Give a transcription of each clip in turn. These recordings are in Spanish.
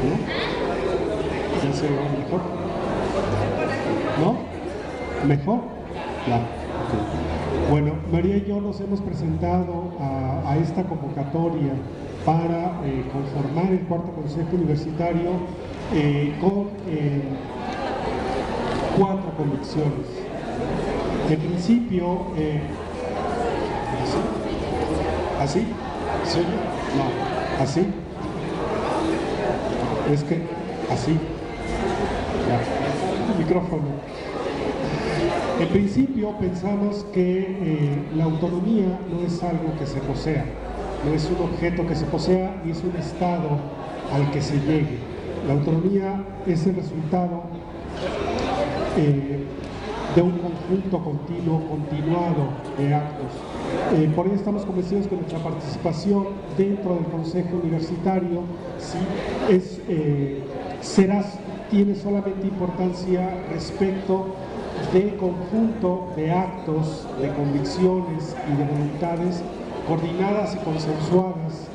¿no? ¿Ya se ve mejor? ¿No? ¿Mejor? Claro. Okay. Bueno, María y yo nos hemos presentado a esta convocatoria para conformar el cuarto consejo universitario con 4 convicciones. En principio, ¿así? ¿Sí? No, ¿así? Es que, así. Ya. Micrófono. En principio pensamos que la autonomía no es algo que se posea, no es un objeto que se posea ni es un estado al que se llegue. La autonomía es el resultado de un conjunto continuado de actos. Por ello estamos convencidos que nuestra participación dentro del Consejo Universitario tiene solamente importancia respecto de conjunto de actos, de convicciones y de voluntades coordinadas y consensuadas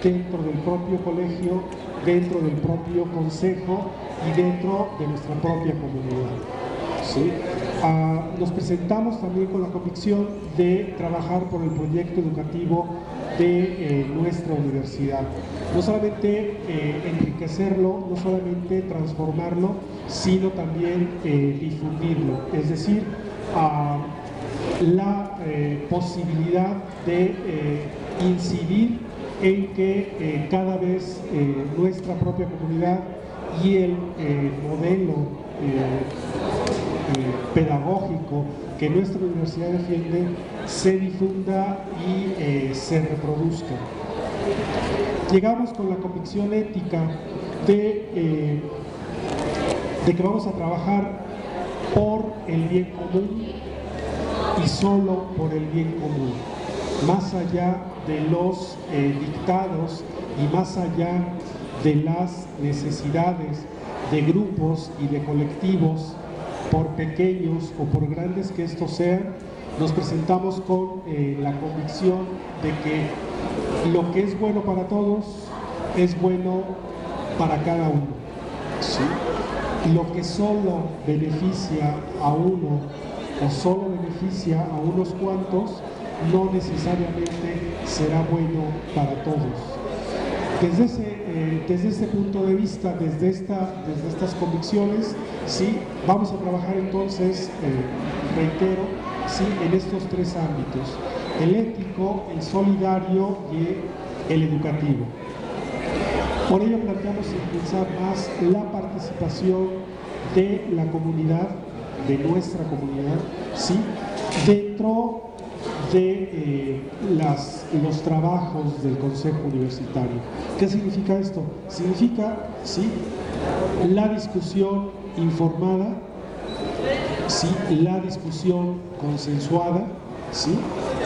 dentro del propio colegio, dentro del propio consejo y dentro de nuestra propia comunidad. ¿Sí? Nos presentamos también con la convicción de trabajar por el proyecto educativo de nuestra universidad. No solamente enriquecerlo, no solamente transformarlo, sino también difundirlo. Es decir, la posibilidad de incidir en que cada vez nuestra propia comunidad y el modelo pedagógico que nuestra universidad defiende se difunda y se reproduzca. Llegamos con la convicción ética de que vamos a trabajar por el bien común y solo por el bien común, más allá de los dictados y más allá de las necesidades de grupos y de colectivos, por pequeños o por grandes que estos sean. Nos presentamos con la convicción de que lo que es bueno para todos es bueno para cada uno, ¿sí? Lo que solo beneficia a uno o solo beneficia a unos cuantos no necesariamente será bueno para todos. Desde ese punto de vista, desde estas convicciones, sí, vamos a trabajar entonces, reitero, sí, en estos 3 ámbitos: el ético, el solidario y el educativo. Por ello planteamos impulsar más la participación de la comunidad, de nuestra comunidad, sí, dentro de los trabajos del Consejo Universitario. ¿Qué significa esto? Significa, sí, la discusión informada, sí, la discusión consensuada, sí,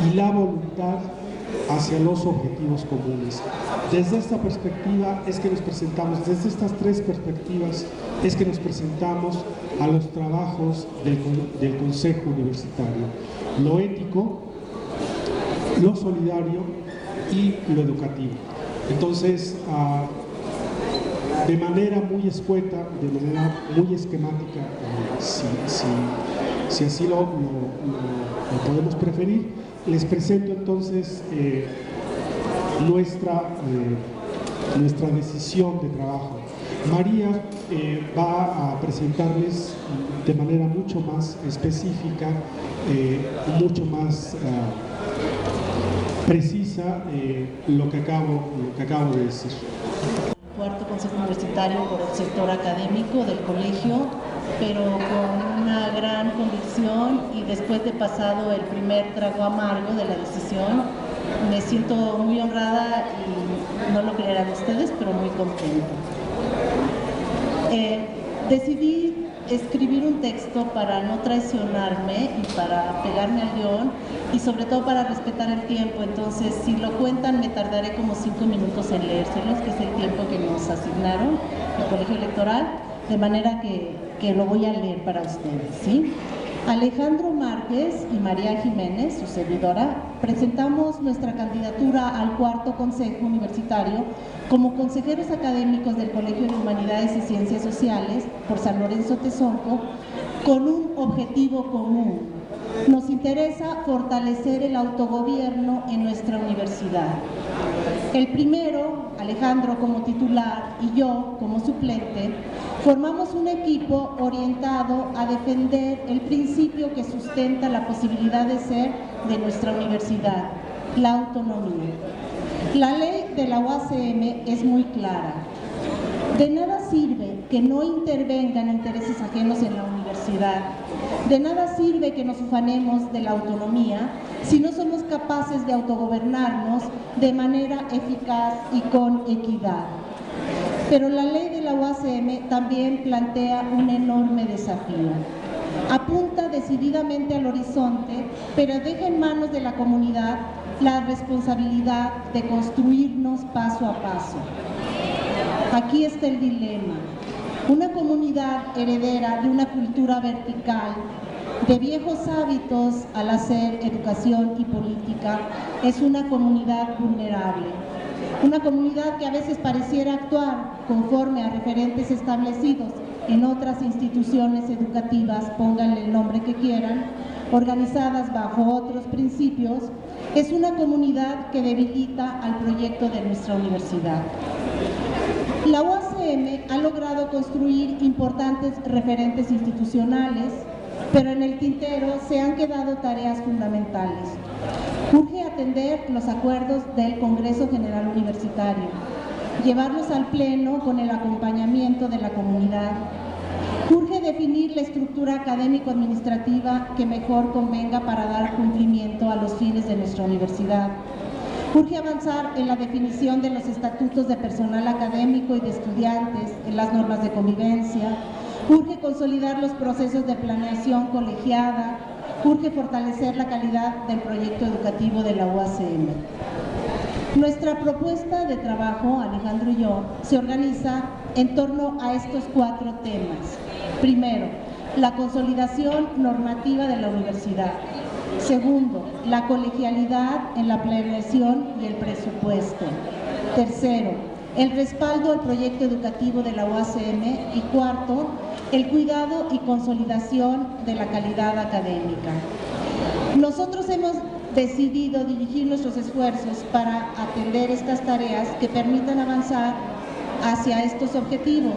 y la voluntad hacia los objetivos comunes. Desde esta perspectiva es que nos presentamos, desde estas 3 perspectivas es que nos presentamos a los trabajos del Consejo Universitario: lo ético, lo solidario y lo educativo. Entonces, de manera muy escueta, de manera muy esquemática, si así lo podemos preferir, les presento entonces nuestra decisión de trabajo. María va a presentarles de manera mucho más específica, mucho más precisa lo que acabo de decir. Cuarto Consejo Universitario por el sector académico del colegio, pero con una gran convicción, y después de pasado el primer trago amargo de la decisión, me siento muy honrada y no lo creerán ustedes, pero muy contenta. Decidí escribir un texto para no traicionarme y para pegarme al guión, y sobre todo para respetar el tiempo. Entonces, si lo cuentan, me tardaré como 5 minutos en leérselos, que es el tiempo que nos asignaron el colegio electoral, de manera que lo voy a leer para ustedes, ¿sí? Alejandro Márquez y María Jiménez, su servidora, presentamos nuestra candidatura al cuarto Consejo Universitario como consejeros académicos del Colegio de Humanidades y Ciencias Sociales por San Lorenzo Tezonco con un objetivo común. Nos interesa fortalecer el autogobierno en nuestra universidad. El primero, Alejandro como titular y yo como suplente, formamos un equipo orientado a defender el principio que sustenta la posibilidad de ser de nuestra universidad, la autonomía. La ley de la UACM es muy clara. De nada sirve que no intervengan intereses ajenos en la universidad. De nada sirve que nos ufanemos de la autonomía si no somos capaces de autogobernarnos de manera eficaz y con equidad. Pero la ley de la UACM también plantea un enorme desafío. Apunta decididamente al horizonte, pero deja en manos de la comunidad la responsabilidad de construirnos paso a paso. Aquí está el dilema. Una comunidad heredera de una cultura vertical, de viejos hábitos al hacer educación y política, es una comunidad vulnerable. Una comunidad que a veces pareciera actuar conforme a referentes establecidos en otras instituciones educativas, pónganle el nombre que quieran, organizadas bajo otros principios, es una comunidad que debilita al proyecto de nuestra universidad. La UACM ha logrado construir importantes referentes institucionales, pero en el tintero se han quedado tareas fundamentales. Urge atender los acuerdos del Congreso General Universitario, llevarlos al Pleno con el acompañamiento de la comunidad. Urge definir la estructura académico-administrativa que mejor convenga para dar cumplimiento a los fines de nuestra universidad. Urge avanzar en la definición de los estatutos de personal académico y de estudiantes, en las normas de convivencia. Urge consolidar los procesos de planeación colegiada. Urge fortalecer la calidad del proyecto educativo de la UACM. Nuestra propuesta de trabajo, Alejandro y yo, se organiza en torno a estos 4 temas. Primero, la consolidación normativa de la universidad. Segundo, la colegialidad en la planeación y el presupuesto. Tercero, el respaldo al proyecto educativo de la UACM. Y cuarto, el cuidado y consolidación de la calidad académica. Nosotros hemos decidido dirigir nuestros esfuerzos para atender estas tareas que permitan avanzar hacia estos objetivos.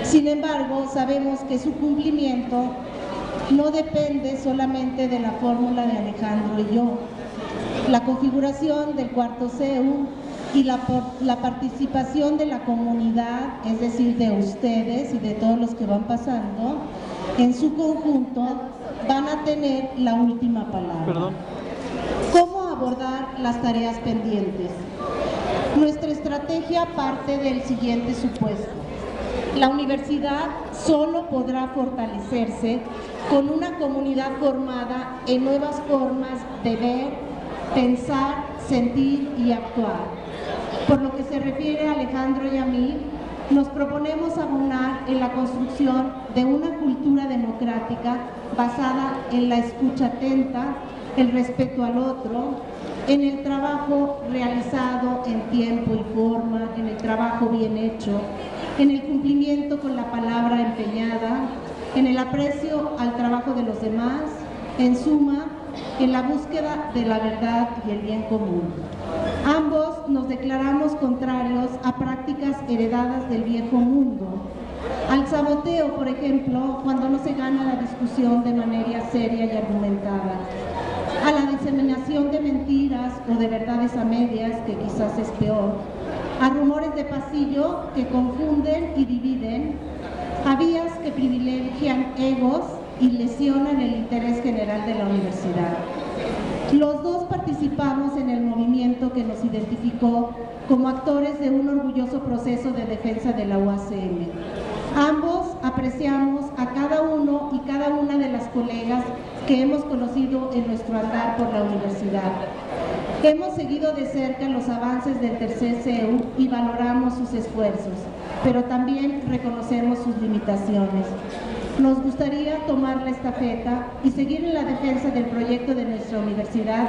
Sin embargo, sabemos que su cumplimiento no depende solamente de la fórmula de Alejandro y yo. La configuración del cuarto CEU y la participación de la comunidad, es decir, de ustedes y de todos los que van pasando, en su conjunto van a tener la última palabra. Perdón. ¿Cómo abordar las tareas pendientes? Nuestra estrategia parte del siguiente supuesto. La universidad solo podrá fortalecerse con una comunidad formada en nuevas formas de ver, pensar, sentir y actuar. Por lo que se refiere a Alejandro y a mí, nos proponemos abonar en la construcción de una cultura democrática basada en la escucha atenta, el respeto al otro, en el trabajo realizado en tiempo y forma, en el trabajo bien hecho, en el cumplimiento con la palabra empeñada, en el aprecio al trabajo de los demás, en suma, en la búsqueda de la verdad y el bien común. Ambos nos declaramos contrarios a prácticas heredadas del viejo mundo, al saboteo, por ejemplo, cuando no se gana la discusión de manera seria y argumentada, a la diseminación de mentiras o de verdades a medias, que quizás es peor, a rumores de pasillo que confunden y dividen, a vías que privilegian egos y lesionan el interés general de la universidad. Los dos participamos en el movimiento que nos identificó como actores de un orgulloso proceso de defensa de la UACM. Ambos apreciamos a cada uno y cada una de las colegas que hemos conocido en nuestro andar por la universidad. Hemos seguido de cerca los avances del tercer CEU y valoramos sus esfuerzos, pero también reconocemos sus limitaciones. Nos gustaría tomar la estafeta y seguir en la defensa del proyecto de nuestra universidad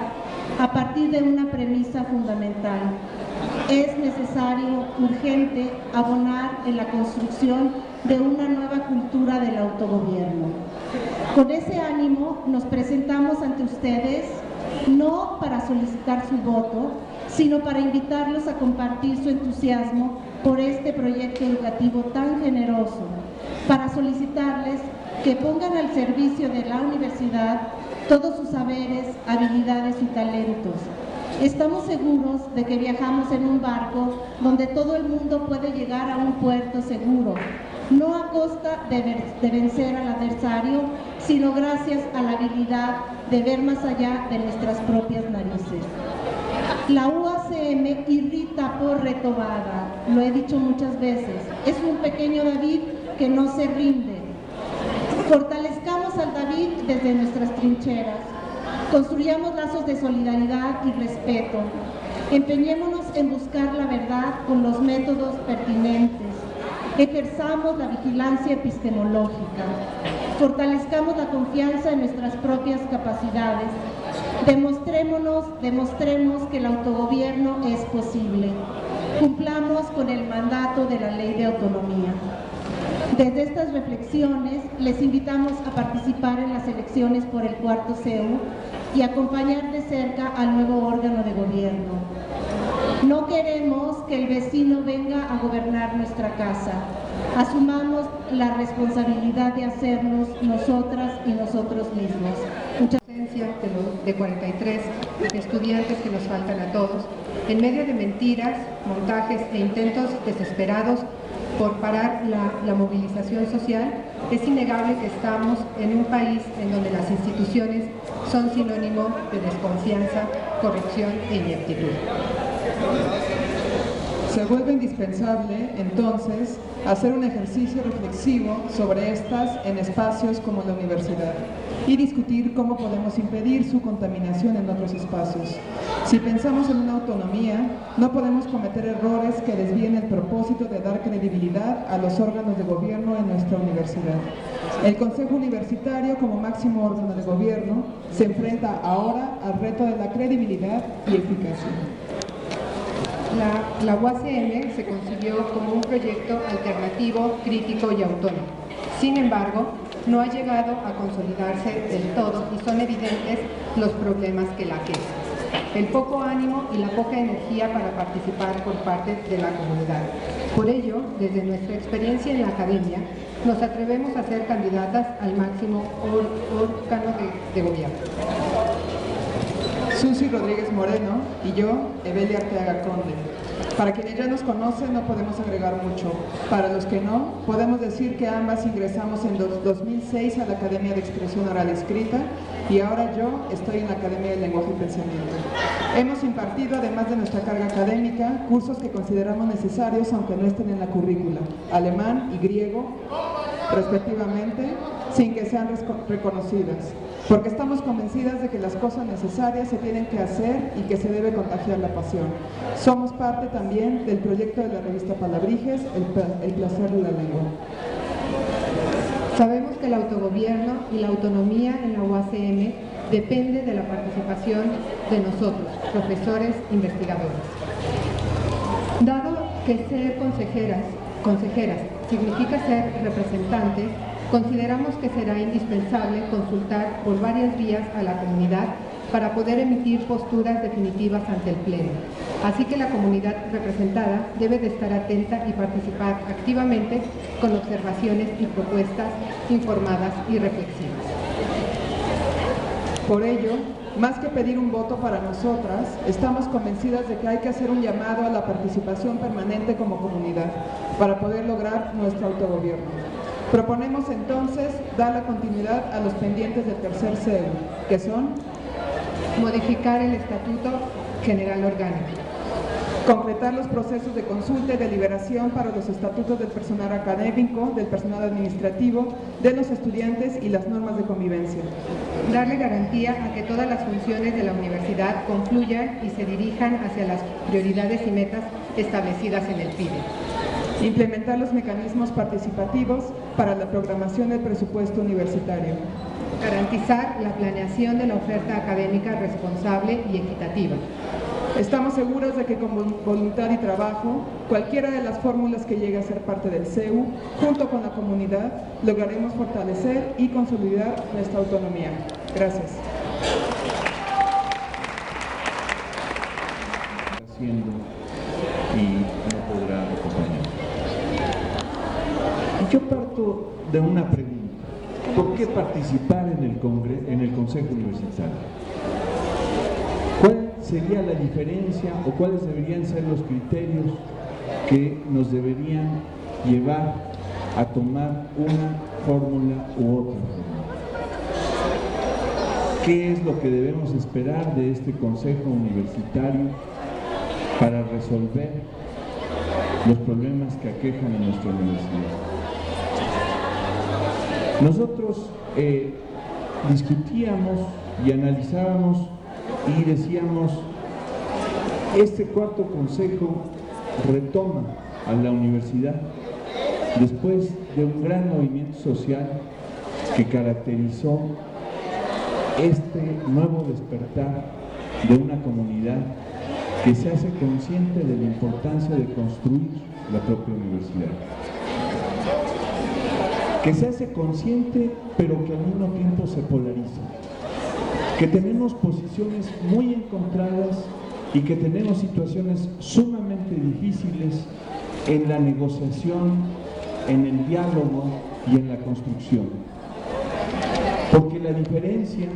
a partir de una premisa fundamental. Es necesario, urgente, abonar en la construcción de una nueva cultura del autogobierno. Con ese ánimo nos presentamos ante ustedes, no para solicitar su voto, sino para invitarlos a compartir su entusiasmo por este proyecto educativo tan generoso, para solicitarles que pongan al servicio de la universidad todos sus saberes, habilidades y talentos. Estamos seguros de que viajamos en un barco donde todo el mundo puede llegar a un puerto seguro, no a costa de vencer al adversario, sino gracias a la habilidad de ver más allá de nuestras propias narices. La UACM irrita por retobada, lo he dicho muchas veces, es un pequeño David que no se rinde. Fortalezcamos al David desde nuestras trincheras, construyamos lazos de solidaridad y respeto, empeñémonos en buscar la verdad con los métodos pertinentes, ejerzamos la vigilancia epistemológica, fortalezcamos la confianza en nuestras propias capacidades, demostremos que el autogobierno es posible, cumplamos con el mandato de la Ley de Autonomía. Desde estas reflexiones, les invitamos a participar en las elecciones por el cuarto CEU y acompañar de cerca al nuevo órgano de gobierno. No queremos que el vecino venga a gobernar nuestra casa. Asumamos la responsabilidad de hacernos nosotras y nosotros mismos. Muchas Presencia de 43 estudiantes que nos faltan a todos, en medio de mentiras, montajes e intentos desesperados por parar la movilización social, es innegable que estamos en un país en donde las instituciones son sinónimo de desconfianza, corrupción e ineptitud. Se vuelve indispensable, entonces, hacer un ejercicio reflexivo sobre estas en espacios como la universidad y discutir cómo podemos impedir su contaminación en otros espacios. Si pensamos en una autonomía, no podemos cometer errores que desvíen el propósito de dar credibilidad a los órganos de gobierno en nuestra universidad. El Consejo Universitario, como máximo órgano de gobierno, se enfrenta ahora al reto de la credibilidad y eficacia. La UACM se concibió como un proyecto alternativo, crítico y autónomo. Sin embargo, no ha llegado a consolidarse del todo y son evidentes los problemas que la aquejan. El poco ánimo y la poca energía para participar por parte de la comunidad. Por ello, desde nuestra experiencia en la academia, nos atrevemos a ser candidatas al máximo órgano de gobierno. Susi Rodríguez Moreno y yo, Evelia Arteaga Conde. Para quienes ya nos conocen no podemos agregar mucho. Para los que no, podemos decir que ambas ingresamos en 2006 a la Academia de Expresión Oral Escrita y ahora yo estoy en la Academia de Lenguaje y Pensamiento. Hemos impartido, además de nuestra carga académica, cursos que consideramos necesarios aunque no estén en la currícula, alemán y griego, respectivamente, sin que sean reconocidas, porque estamos convencidas de que las cosas necesarias se tienen que hacer y que se debe contagiar la pasión. Somos parte también del proyecto de la revista Palabrijes, El placer de la lengua. Sabemos que el autogobierno y la autonomía en la UACM depende de la participación de nosotros, profesores, investigadores. Dado que ser consejeras significa ser representantes, consideramos que será indispensable consultar por varias vías a la comunidad para poder emitir posturas definitivas ante el Pleno. Así que la comunidad representada debe de estar atenta y participar activamente con observaciones y propuestas informadas y reflexivas. Por ello, más que pedir un voto para nosotras, estamos convencidas de que hay que hacer un llamado a la participación permanente como comunidad para poder lograr nuestro autogobierno. Proponemos entonces dar la continuidad a los pendientes del tercer CEU, que son: modificar el Estatuto General Orgánico, concretar los procesos de consulta y deliberación para los estatutos del personal académico, del personal administrativo, de los estudiantes y las normas de convivencia. Darle garantía a que todas las funciones de la universidad confluyan y se dirijan hacia las prioridades y metas establecidas en el PIDE. Implementar los mecanismos participativos para la programación del presupuesto universitario. Garantizar la planeación de la oferta académica responsable y equitativa. Estamos seguros de que con voluntad y trabajo, cualquiera de las fórmulas que llegue a ser parte del CEU, junto con la comunidad, lograremos fortalecer y consolidar nuestra autonomía. Gracias. Haciendo y no podrá acompañar. Yo parto de una pregunta. ¿Por qué participar en el Consejo Universitario? ¿Cuál sería la diferencia o cuáles deberían ser los criterios que nos deberían llevar a tomar una fórmula u otra fórmula? ¿Qué es lo que debemos esperar de este Consejo Universitario para resolver los problemas que aquejan a nuestra universidad? Nosotros discutíamos y analizábamos y decíamos, este cuarto consejo retoma a la universidad después de un gran movimiento social que caracterizó este nuevo despertar de una comunidad que se hace consciente de la importancia de construir la propia universidad, que se hace consciente pero que al mismo tiempo se polariza, que tenemos posiciones muy encontradas y que tenemos situaciones sumamente difíciles en la negociación, en el diálogo y en la construcción, porque la diferencia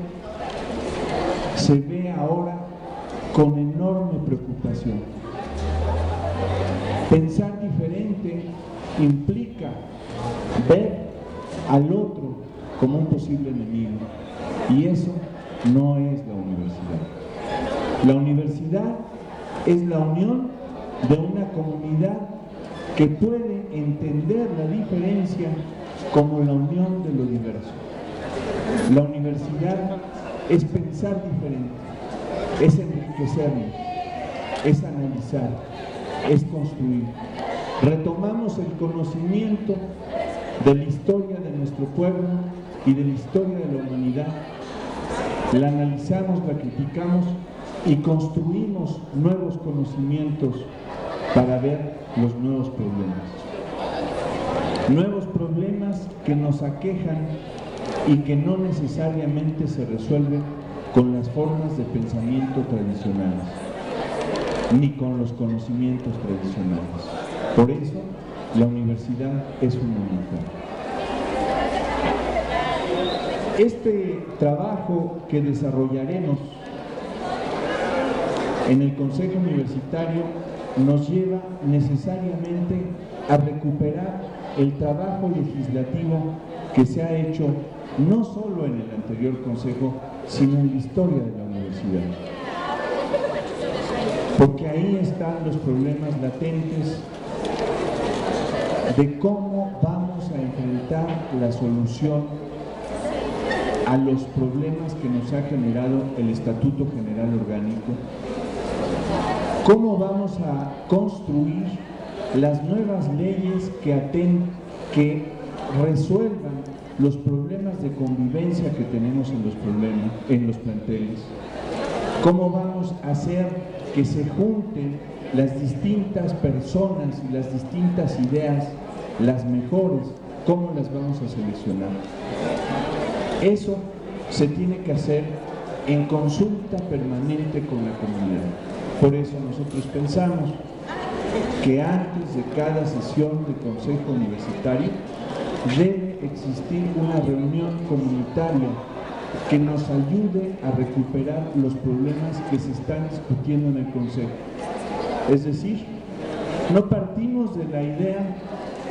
se ve ahora con enorme preocupación. Pensar diferente implica ver al otro como un posible enemigo, y eso no es la universidad. La universidad es la unión de una comunidad que puede entender la diferencia como la unión de lo diverso. La universidad es pensar diferente, es enriquecernos, es analizar, es construir. Retomamos el conocimiento de la historia de nuestro pueblo y de la historia de la humanidad, la analizamos, la criticamos y construimos nuevos conocimientos para ver los nuevos problemas que nos aquejan y que no necesariamente se resuelven con las formas de pensamiento tradicionales ni con los conocimientos tradicionales. Por eso la universidad es fundamental. Este trabajo que desarrollaremos en el Consejo Universitario nos lleva necesariamente a recuperar el trabajo legislativo que se ha hecho no solo en el anterior Consejo, sino en la historia de la universidad. Porque ahí están los problemas latentes de cómo vamos a enfrentar la solución a los problemas que nos ha generado el Estatuto General Orgánico, cómo vamos a construir las nuevas leyes que resuelvan los problemas de convivencia que tenemos en los planteles, cómo vamos a hacer que se junten las distintas personas y las distintas ideas, las mejores, cómo las vamos a seleccionar. Eso se tiene que hacer en consulta permanente con la comunidad. Por eso nosotros pensamos que antes de cada sesión de consejo universitario debe existir una reunión comunitaria que nos ayude a recuperar los problemas que se están discutiendo en el consejo. Es decir, no partimos de la idea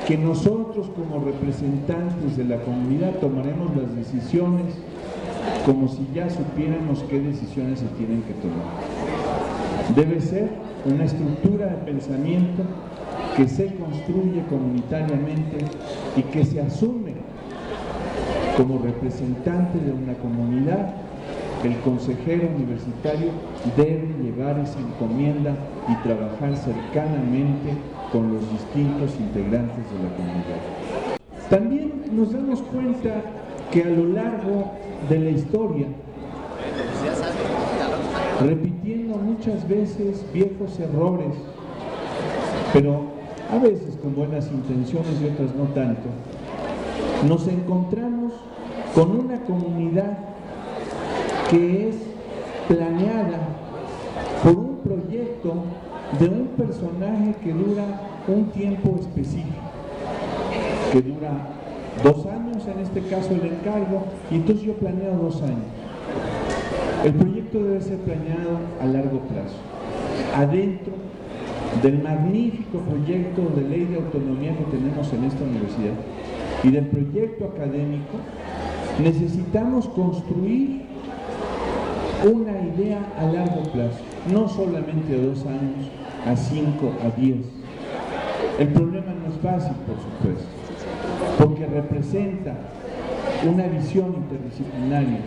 que nosotros como representantes de la comunidad tomaremos las decisiones como si ya supiéramos qué decisiones se tienen que tomar. Debe ser una estructura de pensamiento que se construye comunitariamente y que se asume como representante de una comunidad. El consejero universitario debe llevar esa encomienda y trabajar cercanamente con los distintos integrantes de la comunidad. También nos damos cuenta que a lo largo de la historia, repitiendo muchas veces viejos errores, pero a veces con buenas intenciones y otras no tanto, nos encontramos con una comunidad que es planeada por un proyecto de un personaje que dura un tiempo específico, que dura 2 años, en este caso el encargo, y entonces yo planeo 2 años. El proyecto debe ser planeado a largo plazo, adentro del magnífico proyecto de ley de autonomía que tenemos en esta universidad y del proyecto académico. Necesitamos construir una idea a largo plazo, no solamente a 2 años, a 5, a 10. El problema no es fácil, por supuesto, porque representa una visión interdisciplinaria,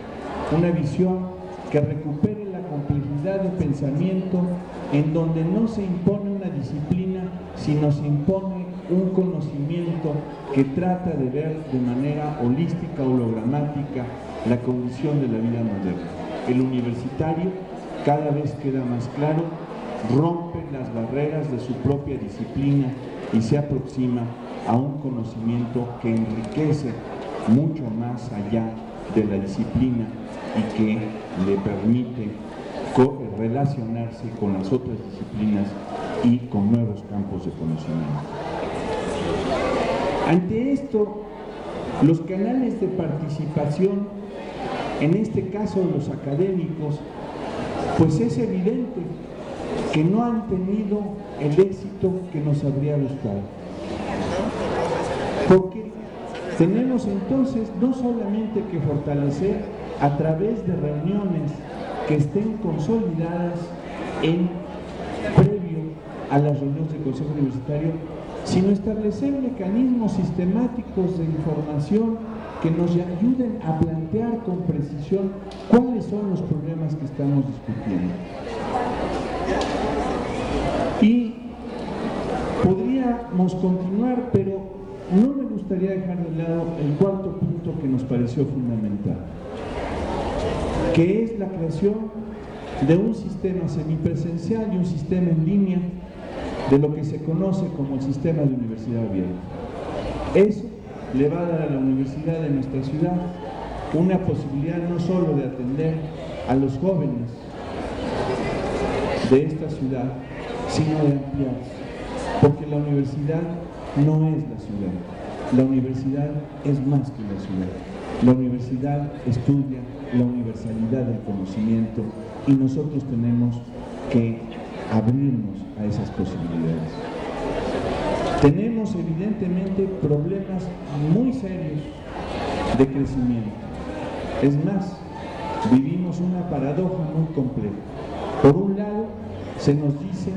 una visión que recupere la complejidad de pensamiento en donde no se impone una disciplina, sino se impone un conocimiento que trata de ver de manera holística, hologramática, la condición de la vida moderna. El universitario cada vez queda más claro, rompe las barreras de su propia disciplina y se aproxima a un conocimiento que enriquece mucho más allá de la disciplina y que le permite relacionarse con las otras disciplinas y con nuevos campos de conocimiento. Ante esto, los canales de participación, en este caso los académicos, pues es evidente que no han tenido el éxito que nos habría gustado. Porque tenemos entonces no solamente que fortalecer a través de reuniones que estén consolidadas previo a las reuniones del Consejo Universitario, sino establecer mecanismos sistemáticos de información que nos ayuden a plantear con precisión cuáles son los problemas que estamos discutiendo. Y podríamos continuar, pero no me gustaría dejar de lado el cuarto punto que nos pareció fundamental, que es la creación de un sistema semipresencial y un sistema en línea de lo que se conoce como el sistema de universidad abierta. Eso le va a dar a la universidad de nuestra ciudad una posibilidad no solo de atender a los jóvenes de esta ciudad, sino de ampliarse, porque la universidad no es la ciudad, la universidad es más que la ciudad. La universidad estudia la universalidad del conocimiento y nosotros tenemos que abrirnos a esas posibilidades. Tenemos evidentemente problemas muy serios de crecimiento. Es más, vivimos una paradoja muy compleja. Por un lado, se nos dice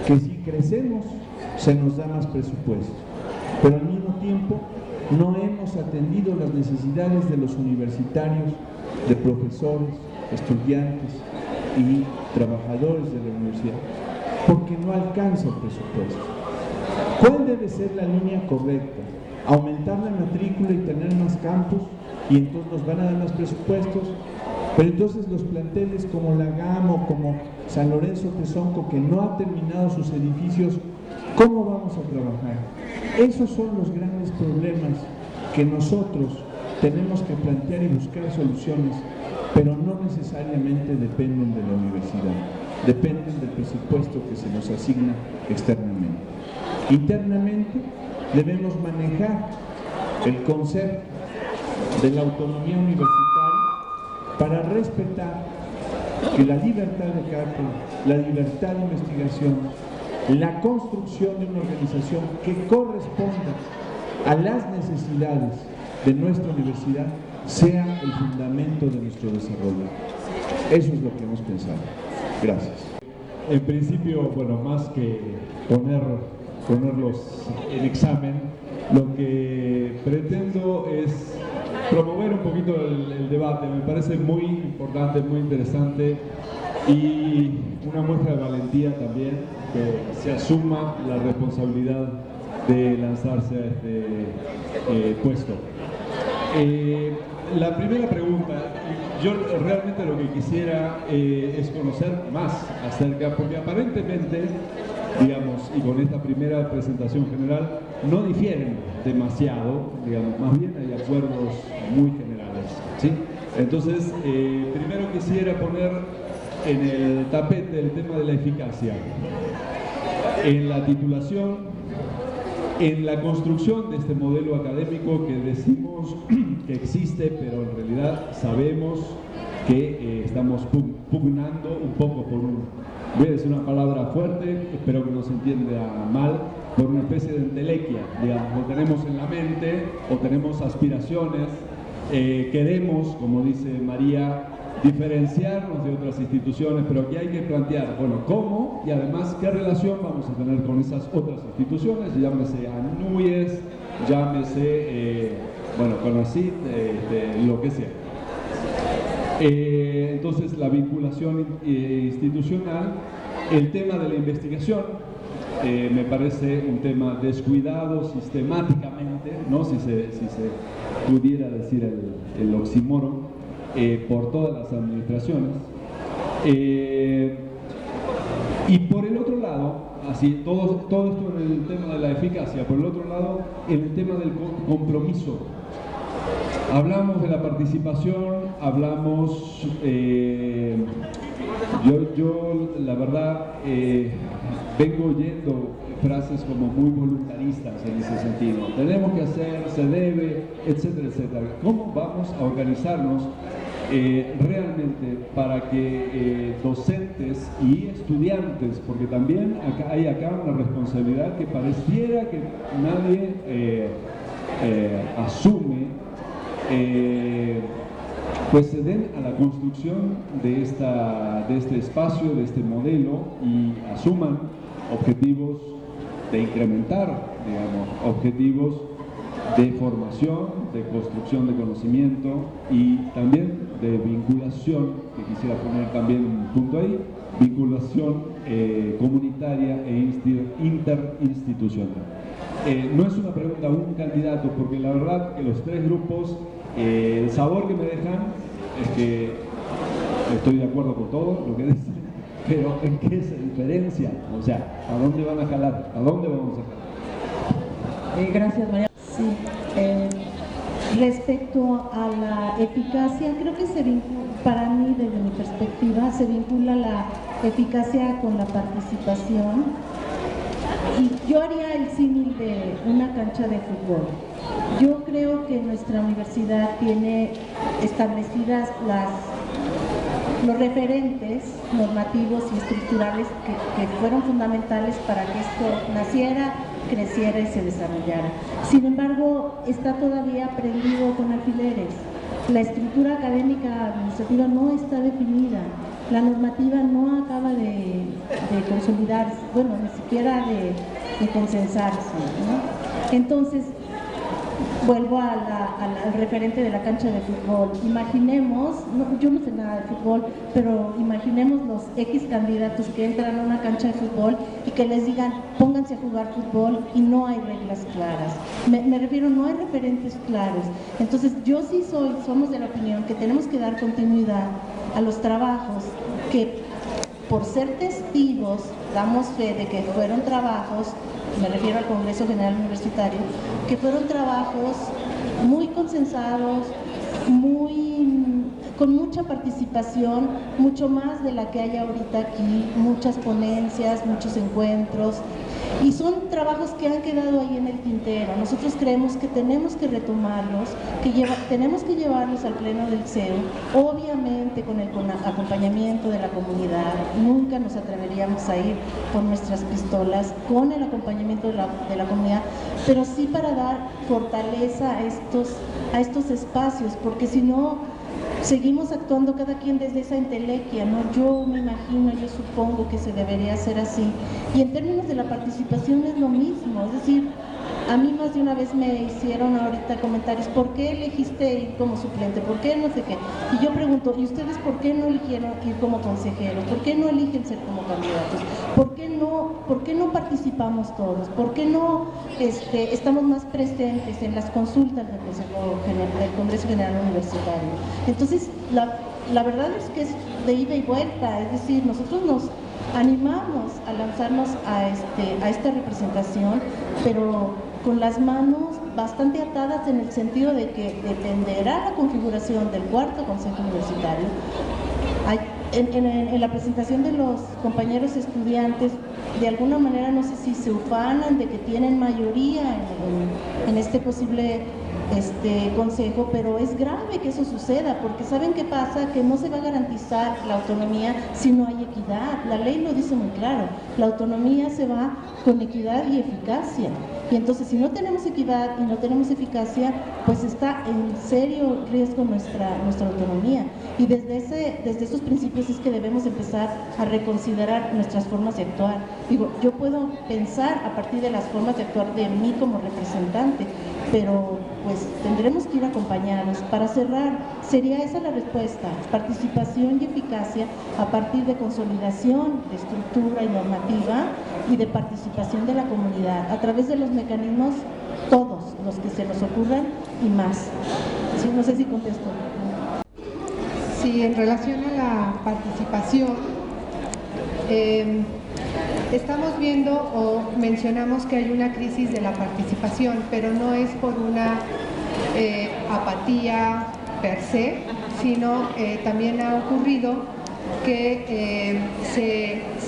que si crecemos, se nos da más presupuesto, pero al mismo tiempo no hemos atendido las necesidades de los universitarios, de profesores, estudiantes y trabajadores de la universidad, porque no alcanza el presupuesto. ¿Cuál debe ser la línea correcta? ¿Aumentar la matrícula y tener más campus y entonces nos van a dar más presupuestos? Pero entonces los planteles como la GAM o como San Lorenzo Tezonco, que no ha terminado sus edificios, ¿cómo vamos a trabajar? Esos son los grandes problemas que nosotros tenemos que plantear y buscar soluciones, pero no necesariamente dependen de la universidad, dependen del presupuesto que se nos asigna externamente. Internamente debemos manejar el concepto de la autonomía universitaria para respetar que la libertad de cátedra, la libertad de investigación, la construcción de una organización que corresponda a las necesidades de nuestra universidad sea el fundamento de nuestro desarrollo. Eso es lo que hemos pensado. Gracias. En principio, bueno, más que ponerlos en examen, lo que pretendo es promover un poquito el debate. Me parece muy importante, muy interesante y una muestra de valentía también que se asuma la responsabilidad de lanzarse a este puesto. La primera pregunta, yo realmente lo que quisiera es conocer más acerca, porque aparentemente, digamos, y con esta primera presentación general, no difieren demasiado, digamos, más bien hay acuerdos muy generales, ¿sí? Entonces, primero quisiera poner en el tapete el tema de la eficacia, en la titulación, en la construcción de este modelo académico que decimos que existe, pero en realidad sabemos que estamos pugnando un poco por voy a decir una palabra fuerte, espero que no se entienda mal, por una especie de entelequia, digamos, lo tenemos en la mente o tenemos aspiraciones, queremos, como dice María, diferenciarnos de otras instituciones, pero aquí hay que plantear, bueno, cómo y además qué relación vamos a tener con esas otras instituciones, llámese ANUYES, llámese, bueno, CONACYT, lo que sea. Entonces, la vinculación institucional, el tema de la investigación, me parece un tema descuidado sistemáticamente, ¿no? Si se pudiera decir el oxímoron, por todas las administraciones. Y por el otro lado, así todo esto en el tema de la eficacia, por el otro lado, en el tema del compromiso. Hablamos de la participación, hablamos, yo la verdad vengo oyendo frases como muy voluntaristas en ese sentido. Tenemos que hacer, se debe, etcétera, etcétera. ¿Cómo vamos a organizarnos realmente para que docentes y estudiantes, porque también hay acá una responsabilidad que pareciera que nadie asume, pues se den a la construcción de este espacio, de este modelo y asuman objetivos de incrementar, digamos, objetivos de formación, de construcción de conocimiento y también de vinculación, que quisiera poner también un punto ahí, vinculación comunitaria e interinstitucional. No es una pregunta a un candidato, porque la verdad que los tres grupos, el sabor que me dejan es que estoy de acuerdo con todo lo que dicen, pero ¿en qué se diferencia? O sea, ¿a dónde van a jalar? ¿A dónde vamos a jalar? Gracias, María. Sí, respecto a la eficacia, creo que se vincula, para mí, desde mi perspectiva, se vincula la eficacia con la participación. Y yo haría el símil de una cancha de fútbol. Yo creo que nuestra universidad tiene establecidas los referentes normativos y estructurales que fueron fundamentales para que esto naciera, creciera y se desarrollara. Sin embargo, está todavía prendido con alfileres. La estructura académica administrativa no está definida. La normativa no acaba de consolidarse, bueno, ni siquiera de consensarse, ¿no? Entonces, vuelvo al referente de la cancha de fútbol. Imaginemos, yo no sé nada de fútbol, pero imaginemos los X candidatos que entran a una cancha de fútbol y que les digan, pónganse a jugar fútbol y no hay reglas claras. Me refiero, no hay referentes claros. Entonces, yo sí somos de la opinión que tenemos que dar continuidad a los trabajos que, por ser testigos, damos fe de que fueron trabajos, me refiero al Congreso General Universitario, que fueron trabajos muy consensados, con mucha participación, mucho más de la que hay ahorita aquí, muchas ponencias, muchos encuentros, y son trabajos que han quedado ahí en el tintero. Nosotros creemos que tenemos que retomarlos, tenemos que llevarlos al pleno del CEU, obviamente con el acompañamiento de la comunidad. Nunca nos atreveríamos a ir con nuestras pistolas, con el acompañamiento de la comunidad, pero sí para dar fortaleza a estos espacios, porque si no, seguimos actuando cada quien desde esa entelequia, ¿no? Yo me imagino, yo supongo que se debería hacer así. Y en términos de la participación es lo mismo, es decir, A mí más de una vez me hicieron ahorita comentarios, ¿por qué elegiste ir como suplente? ¿Por qué no sé qué? Y yo pregunto, ¿y ustedes por qué no eligieron ir como consejeros? ¿Por qué no eligen ser como candidatos? ¿Por qué no participamos todos? ¿Por qué no estamos más presentes en las consultas del Congreso General Universitario? Entonces, la verdad es que es de ida y vuelta, es decir, nosotros nos animamos a lanzarnos a esta representación, pero con las manos bastante atadas en el sentido de que dependerá la configuración del cuarto Consejo Universitario. En la presentación de los compañeros estudiantes, de alguna manera no sé si se ufanan de que tienen mayoría en este posible consejo, pero es grave que eso suceda, porque ¿saben qué pasa? Que no se va a garantizar la autonomía si no hay equidad. La ley lo dice muy claro, la autonomía se va con equidad y eficacia. Y entonces, si no tenemos equidad y no tenemos eficacia, pues está en serio riesgo nuestra autonomía. Y desde esos principios es que debemos empezar a reconsiderar nuestras formas de actuar. Digo, yo puedo pensar a partir de las formas de actuar de mí como representante, pero pues tendremos que ir acompañados. Para cerrar, sería esa la respuesta: participación y eficacia a partir de consolidación de estructura y normativa y de participación de la comunidad a través de los mecanismos, todos los que se nos ocurran y más. Sí, no sé si contesto. Sí, en relación a la participación, estamos viendo o mencionamos que hay una crisis de la participación, pero no es por una apatía per se, sino también ha ocurrido que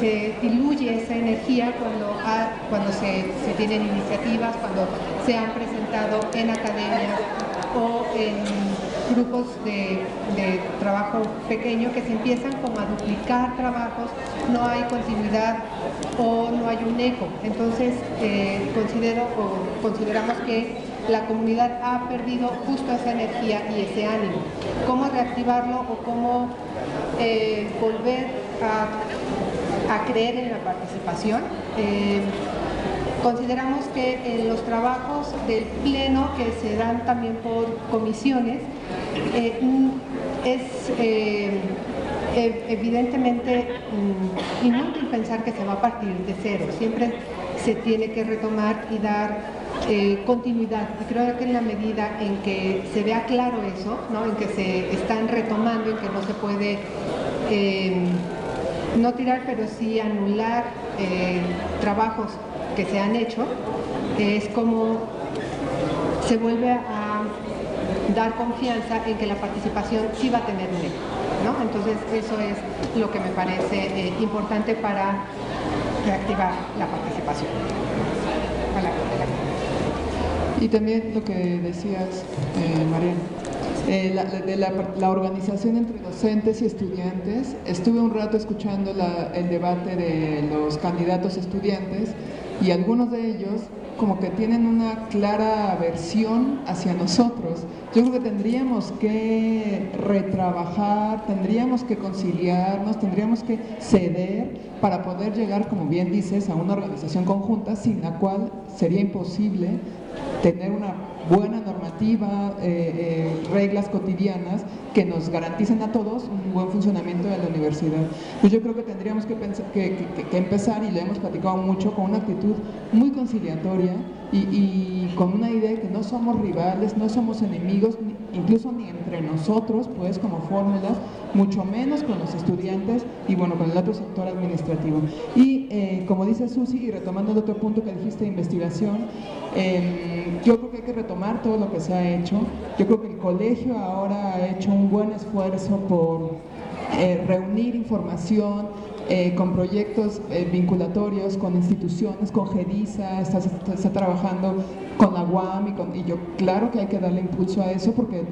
se diluye esa energía cuando se tienen iniciativas, cuando se han presentado en academias o en grupos de trabajo pequeño, que se empiezan como a duplicar trabajos, no hay continuidad o no hay un eco. Entonces consideramos que la comunidad ha perdido justo esa energía y ese ánimo. ¿Cómo reactivarlo o cómo volver a creer en la participación? Consideramos que en los trabajos del pleno, que se dan también por comisiones, es evidentemente inútil pensar que se va a partir de cero. Siempre se tiene que retomar y dar continuidad, y creo que en la medida en que se vea claro eso, ¿no? En que se están retomando, en que no se puede no tirar, pero sí anular trabajos que se han hecho, es como se vuelve a dar confianza en que la participación sí va a tener un eco, ¿no? Entonces eso es lo que me parece importante para reactivar la participación. Y también lo que decías, Mariana, de la organización entre docentes y estudiantes. Estuve un rato escuchando el debate de los candidatos estudiantes, y algunos de ellos como que tienen una clara aversión hacia nosotros. Yo creo que tendríamos que retrabajar, tendríamos que conciliarnos, tendríamos que ceder para poder llegar, como bien dices, a una organización conjunta, sin la cual sería imposible tener una buena normativa, reglas cotidianas que nos garanticen a todos un buen funcionamiento de la universidad. Pues yo creo que tendríamos que empezar, y lo hemos platicado mucho, con una actitud muy conciliatoria y con una idea de que no somos rivales, no somos enemigos, incluso ni entre nosotros, pues como fórmulas, mucho menos con los estudiantes y bueno, con el otro sector administrativo. Y como dice Susi, y retomando el otro punto que dijiste de investigación, yo creo que hay que retomar todo lo que se ha hecho. Yo creo que el colegio ahora ha hecho un buen esfuerzo por reunir información con proyectos vinculatorios, con instituciones, con GEDISA, está trabajando con la UAM y yo, claro que hay que darle impulso a eso, porque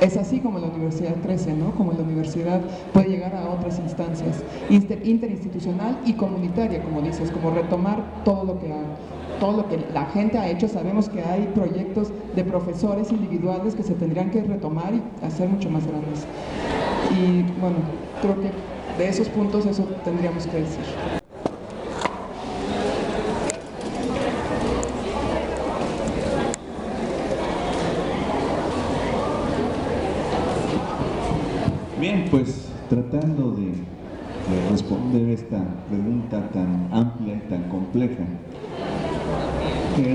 es así como la universidad crece, ¿no? Como la universidad puede llegar a otras instancias, interinstitucional y comunitaria, como dices, como retomar todo lo que la gente ha hecho. Sabemos que hay proyectos de profesores individuales que se tendrían que retomar y hacer mucho más grandes. Y bueno, creo que de esos puntos eso tendríamos que decir. Bien, pues tratando de responder esta pregunta tan amplia y tan compleja,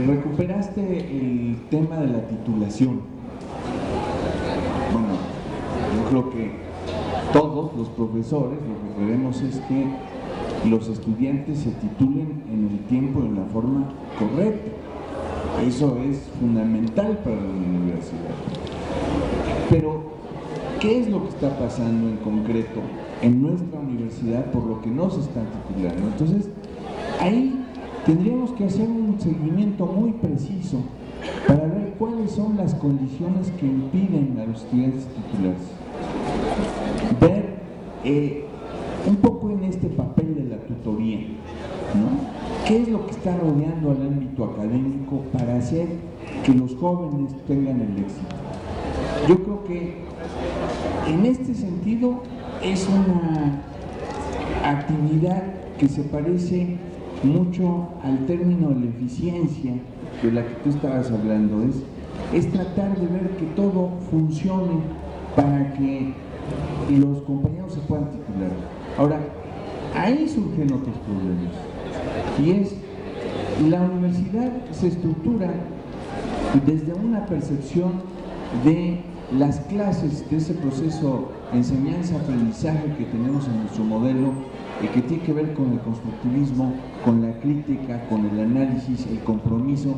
recuperaste el tema de la titulación. Bueno, yo creo que todos los profesores lo que queremos es que los estudiantes se titulen en el tiempo y en la forma correcta. Eso es fundamental para la universidad. Pero, ¿qué es lo que está pasando en concreto en nuestra universidad por lo que no se están titulando? Entonces, ahí tendríamos que hacer un seguimiento muy preciso para ver cuáles son las condiciones que impiden a los estudiantes titularse. Ver un poco en este papel de la tutoría, ¿no? ¿Qué es lo que está rodeando al ámbito académico para hacer que los jóvenes tengan el éxito? Yo creo que en este sentido es una actividad que se parece mucho al término de la eficiencia de la que tú estabas hablando, es tratar de ver que todo funcione para que los compañeros se puedan titular. Ahora, ahí surgen otros problemas, y es, la universidad se estructura desde una percepción de las clases, de ese proceso de enseñanza-aprendizaje que tenemos en nuestro modelo, que tiene que ver con el constructivismo, con la crítica, con el análisis, el compromiso,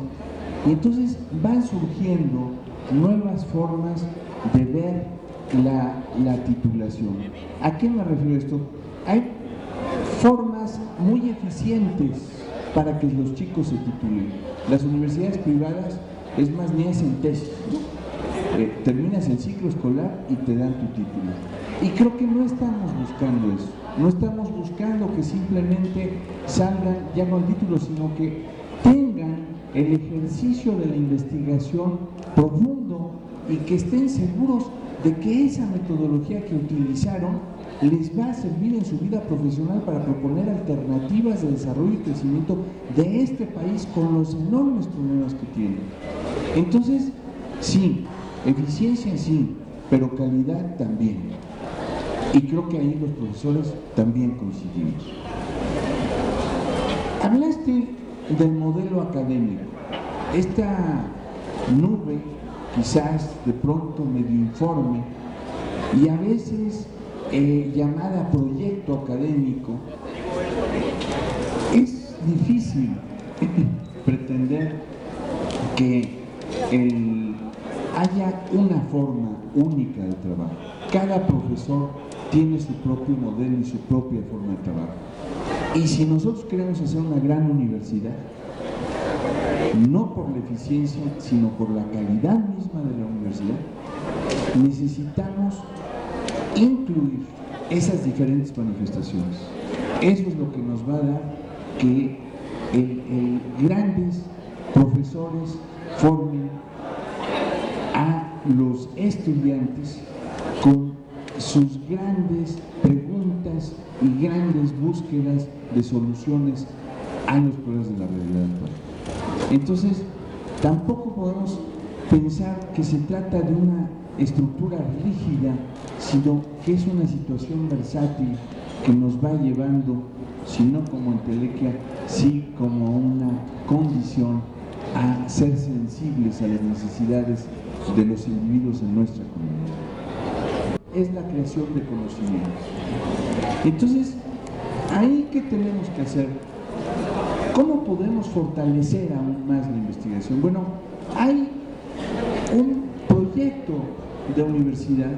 y entonces van surgiendo nuevas formas de ver la titulación. ¿A qué me refiero esto? Hay formas muy eficientes para que los chicos se titulen. Las universidades privadas, es más, ni hacen tesis, ¿no? Terminas el ciclo escolar y te dan tu título. Y creo que no estamos buscando eso. No estamos buscando que simplemente salgan ya con título, sino que tengan el ejercicio de la investigación profundo y que estén seguros de que esa metodología que utilizaron les va a servir en su vida profesional para proponer alternativas de desarrollo y crecimiento de este país con los enormes problemas que tiene. Entonces, sí, eficiencia sí, pero calidad también. Y creo que ahí los profesores también coincidimos. Hablaste del modelo académico, esta nube quizás de pronto medio informe y a veces llamada proyecto académico. Es difícil pretender que haya una forma única de trabajo. Cada profesor tiene su propio modelo y su propia forma de trabajo. Y si nosotros queremos hacer una gran universidad, no por la eficiencia, sino por la calidad misma de la universidad, necesitamos incluir esas diferentes manifestaciones. Eso es lo que nos va a dar que grandes profesores formen a los estudiantes con sus grandes preguntas y grandes búsquedas de soluciones a los problemas de la realidad actual. Entonces, tampoco podemos pensar que se trata de una estructura rígida, sino que es una situación versátil que nos va llevando, si no como entelequia, sí como una condición a ser sensibles a las necesidades de los individuos en nuestra comunidad. Es la creación de conocimientos. Entonces, ¿ahí qué tenemos que hacer? ¿Cómo podemos fortalecer aún más la investigación? Bueno, hay un proyecto de universidad,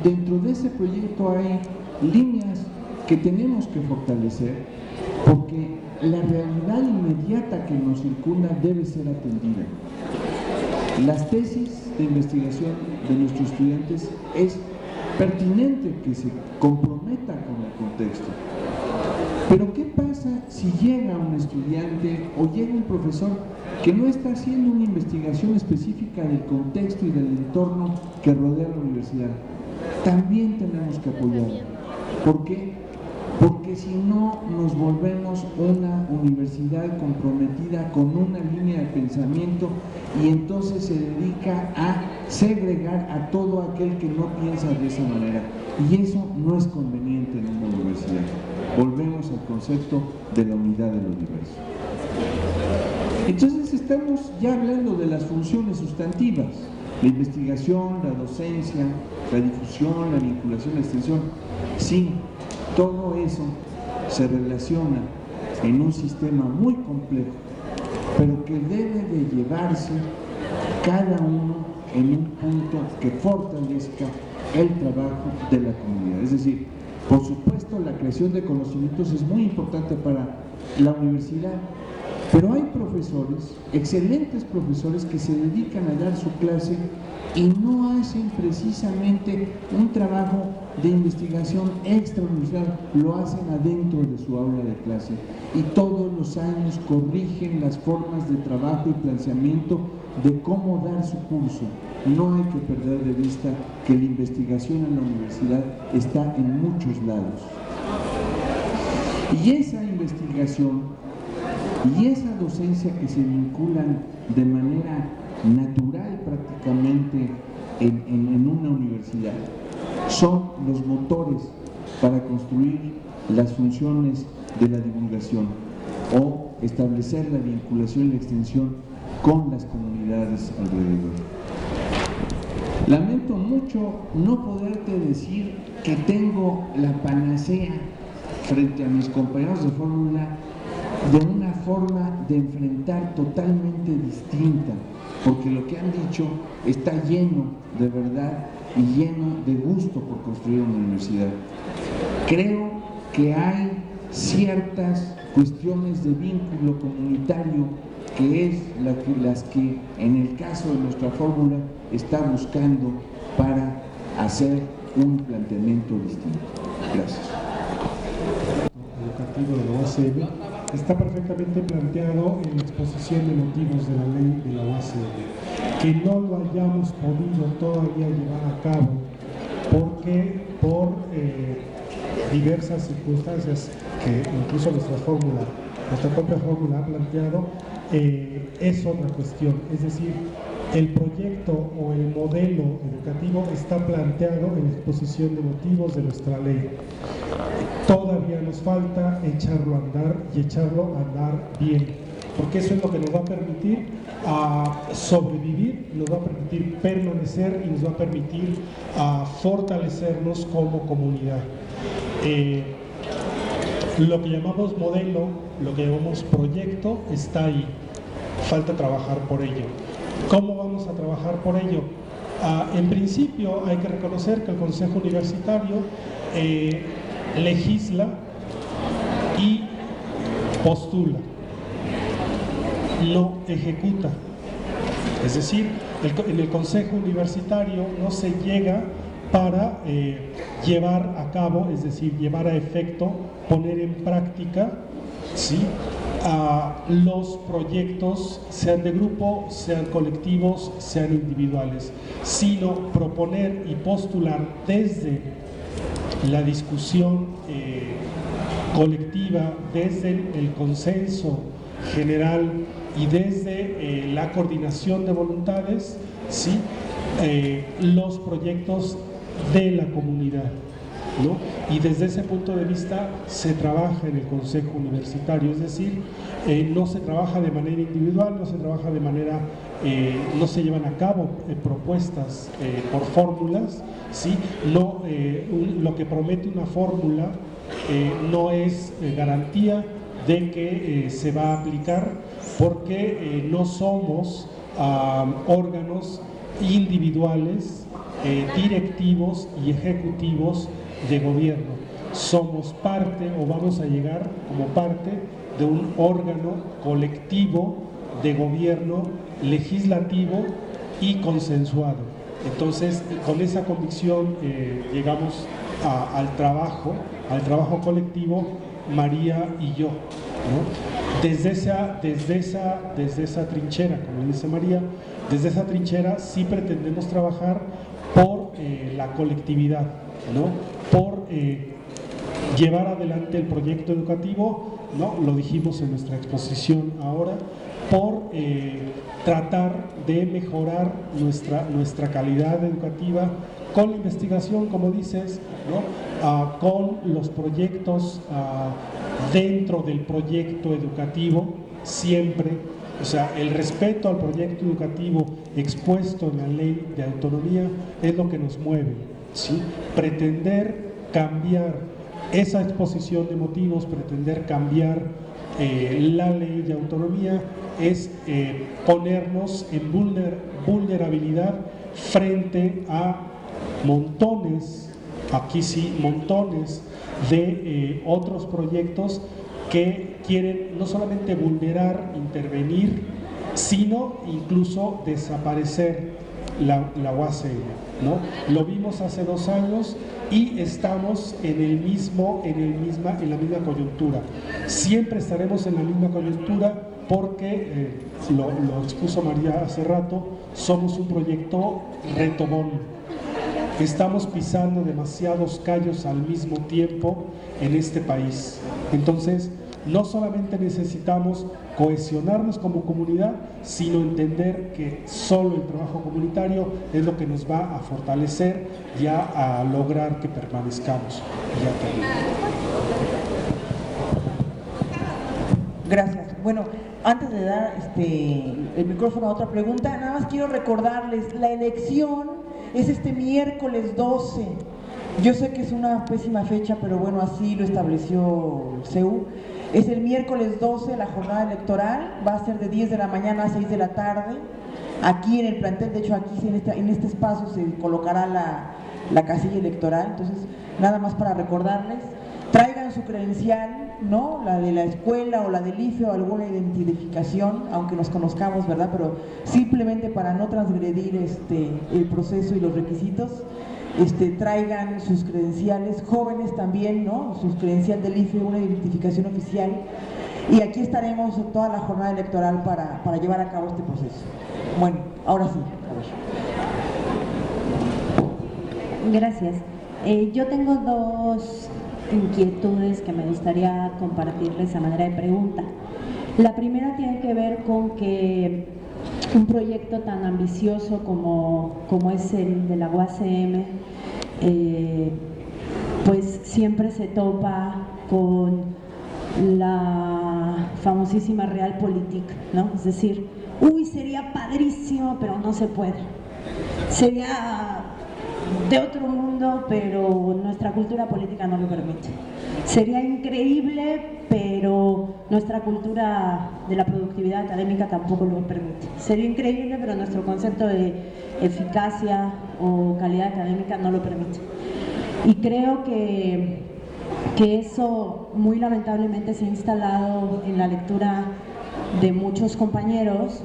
dentro de ese proyecto hay líneas que tenemos que fortalecer porque la realidad inmediata que nos circunda debe ser atendida. Las tesis de investigación de nuestros estudiantes es pertinente que se comprometa con el contexto. Pero ¿qué pasa si llega un estudiante o llega un profesor que no está haciendo una investigación específica del contexto y del entorno que rodea la universidad? También tenemos que apoyarlo. ¿Por qué? Porque si no nos volvemos una universidad comprometida con una línea de pensamiento y entonces se dedica a segregar a todo aquel que no piensa de esa manera, y eso no es conveniente en una universidad. Volvemos al concepto de la unidad de lo diverso. Entonces estamos ya hablando de las funciones sustantivas: la investigación, la docencia, la difusión, la vinculación, la extensión. Sí, todo eso se relaciona en un sistema muy complejo, pero que debe de llevarse cada uno en un punto que fortalezca el trabajo de la comunidad. Es decir, por supuesto, la creación de conocimientos es muy importante para la universidad, pero hay profesores, excelentes profesores, que se dedican a dar su clase y no hacen precisamente un trabajo de investigación extrauniversitario, lo hacen adentro de su aula de clase y todos los años corrigen las formas de trabajo y planteamiento de cómo dar su curso. No hay que perder de vista que la investigación en la universidad está en muchos lados. Y esa investigación y esa docencia que se vinculan de manera natural prácticamente en una universidad son los motores para construir las funciones de la divulgación o establecer la vinculación y la extensión con las comunidades alrededor. Lamento mucho no poderte decir que tengo la panacea frente a mis compañeros de fórmula de una forma de enfrentar totalmente distinta, porque lo que han dicho está lleno de verdad y lleno de gusto por construir una universidad. Creo que hay ciertas cuestiones de vínculo comunitario que es las que en el caso de nuestra fórmula está buscando para hacer un planteamiento distinto. Gracias. Educativo de la UACM está perfectamente planteado en la exposición de motivos de la ley de la UACM. Que no lo hayamos podido todavía llevar a cabo porque por diversas circunstancias que incluso nuestra propia fórmula ha planteado, es otra cuestión. Es decir, el proyecto o el modelo educativo está planteado en la exposición de motivos de nuestra ley. Todavía nos falta echarlo a andar y echarlo a andar bien, porque eso es lo que nos va a permitir sobrevivir, nos va a permitir permanecer y nos va a permitir fortalecernos como comunidad. Lo que llamamos modelo, lo que llamamos proyecto, está ahí. Falta trabajar por ello. ¿Cómo vamos a trabajar por ello? En principio hay que reconocer que el Consejo Universitario legisla y postula, no ejecuta. Es decir, en el Consejo Universitario no se llega para llevar a cabo, es decir, llevar a efecto, poner en práctica, ¿sí?, los proyectos, sean de grupo, sean colectivos, sean individuales, sino proponer y postular desde la discusión colectiva, desde el consenso general y desde la coordinación de voluntades, ¿sí?, los proyectos de la comunidad, ¿no? Y desde ese punto de vista se trabaja en el Consejo Universitario, es decir, no se trabaja de manera individual, no se trabaja de manera, no se llevan a cabo propuestas por fórmulas, ¿sí? No, lo que promete una fórmula no es garantía de que se va a aplicar, porque no somos órganos individuales, directivos y ejecutivos de gobierno. Somos parte, o vamos a llegar como parte de un órgano colectivo de gobierno legislativo y consensuado. Entonces, con esa convicción llegamos al trabajo colectivo, María y yo, ¿no? Desde esa trinchera, como dice María, desde esa trinchera sí pretendemos trabajar por la colectividad, ¿no? Por llevar adelante el proyecto educativo, ¿no? Lo dijimos en nuestra exposición ahora, por tratar de mejorar nuestra calidad educativa con la investigación, como dices, ¿no? Con los proyectos dentro del proyecto educativo, siempre, o sea, el respeto al proyecto educativo expuesto en la ley de autonomía es lo que nos mueve, ¿sí? Pretender cambiar esa exposición de motivos, pretender cambiar la ley de autonomía es ponernos en vulnerabilidad frente a montones, aquí sí, montones de otros proyectos que quieren no solamente vulnerar, intervenir, sino incluso desaparecer la UACM, ¿no? Lo vimos hace 2 años y estamos en la misma coyuntura. Siempre estaremos en la misma coyuntura porque, lo expuso María hace rato, somos un proyecto retomón. Estamos pisando demasiados callos al mismo tiempo en este país. Entonces, no solamente necesitamos cohesionarnos como comunidad, sino entender que solo el trabajo comunitario es lo que nos va a fortalecer y a lograr que permanezcamos. Gracias. Bueno, antes de dar el micrófono a otra pregunta, nada más quiero recordarles, la elección es este miércoles 12. Yo sé que es una pésima fecha, pero bueno, así lo estableció el CEU. Es el miércoles 12 la jornada electoral, va a ser de 10 de la mañana a 6 de la tarde, aquí en el plantel. De hecho aquí en este espacio se colocará la casilla electoral. Entonces, nada más para recordarles, traigan su credencial, ¿no? La de la escuela o la del IFE o alguna identificación, aunque nos conozcamos, ¿verdad? Pero simplemente para no transgredir el proceso y los requisitos. Traigan sus credenciales, jóvenes también, ¿no? Sus credencial del IFE, una identificación oficial, y aquí estaremos toda la jornada electoral para llevar a cabo este proceso. Bueno, ahora sí. Gracias. Yo tengo 2 inquietudes que me gustaría compartirles a manera de pregunta. La primera tiene que ver con que un proyecto tan ambicioso como es el de la UACM, pues siempre se topa con la famosísima realpolitik, ¿no? Es decir, uy, sería padrísimo, pero no se puede. Sería de otro mundo, pero nuestra cultura política no lo permite. Sería increíble, pero nuestra cultura de la productividad académica tampoco lo permite. Sería increíble, pero nuestro concepto de eficacia o calidad académica no lo permite. Y creo que eso muy lamentablemente se ha instalado en la lectura de muchos compañeros,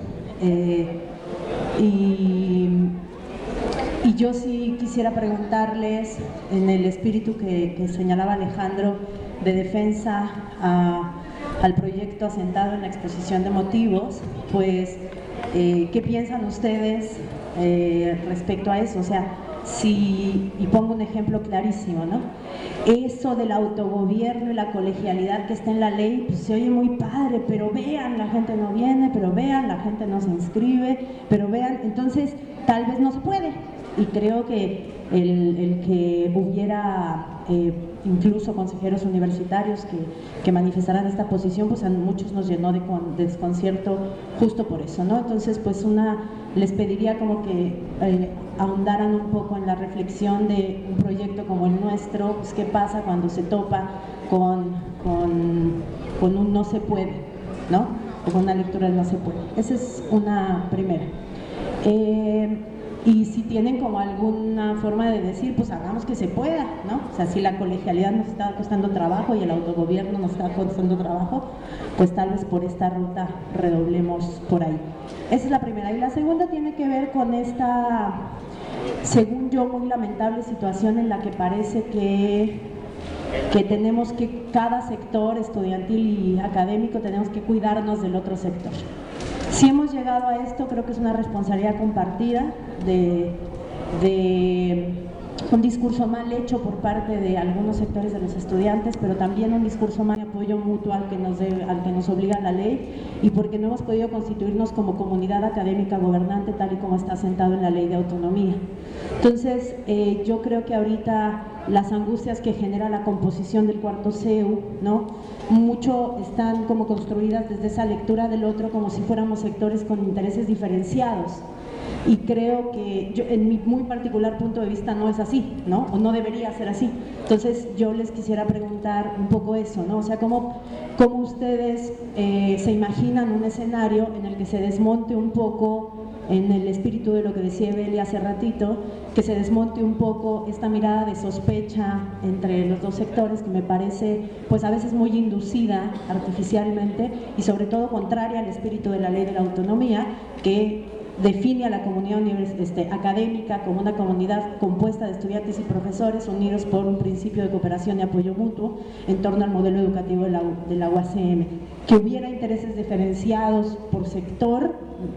y yo sí quisiera preguntarles, en el espíritu que señalaba Alejandro, de defensa al proyecto asentado en la exposición de motivos, pues, ¿qué piensan ustedes respecto a eso? O sea, y pongo un ejemplo clarísimo, ¿no? Eso del autogobierno y la colegialidad que está en la ley, pues se oye muy padre, pero vean, la gente no viene, pero vean, la gente no se inscribe, pero vean, entonces tal vez no se puede. Y creo que el que hubiera incluso consejeros universitarios que manifestaran esta posición, pues a muchos nos llenó de desconcierto justo por eso, ¿no? Entonces, pues les pediría como que ahondaran un poco en la reflexión de un proyecto como el nuestro, pues qué pasa cuando se topa con un no se puede, ¿no? O con una lectura del no se puede. Esa es una primera. Y si tienen como alguna forma de decir, pues hagamos que se pueda, ¿no? O sea, si la colegialidad nos está costando trabajo y el autogobierno nos está costando trabajo, pues tal vez por esta ruta redoblemos por ahí. Esa es la primera. Y la segunda tiene que ver con esta, según yo, muy lamentable situación en la que parece que tenemos que, cada sector estudiantil y académico, tenemos que cuidarnos del otro sector. Si hemos llegado a esto, creo que es una responsabilidad compartida de un discurso mal hecho por parte de algunos sectores de los estudiantes, pero también un discurso mal apoyo mutuo al que nos obliga la ley y porque no hemos podido constituirnos como comunidad académica gobernante tal y como está asentado en la ley de autonomía. Entonces, yo creo que ahorita las angustias que genera la composición del cuarto CEU, ¿no? Mucho están como construidas desde esa lectura del otro como si fuéramos sectores con intereses diferenciados. Y creo que en mi muy particular punto de vista no es así, ¿no? O no debería ser así. Entonces yo les quisiera preguntar un poco eso, ¿no? O sea, ¿cómo ustedes se imaginan un escenario en el que se desmonte un poco, en el espíritu de lo que decía Evelia hace ratito, que se desmonte un poco esta mirada de sospecha entre los dos sectores que me parece pues a veces muy inducida artificialmente y sobre todo contraria al espíritu de la ley de la autonomía, que define a la comunidad académica como una comunidad compuesta de estudiantes y profesores unidos por un principio de cooperación y apoyo mutuo en torno al modelo educativo de la UACM. Que hubiera intereses diferenciados por sector,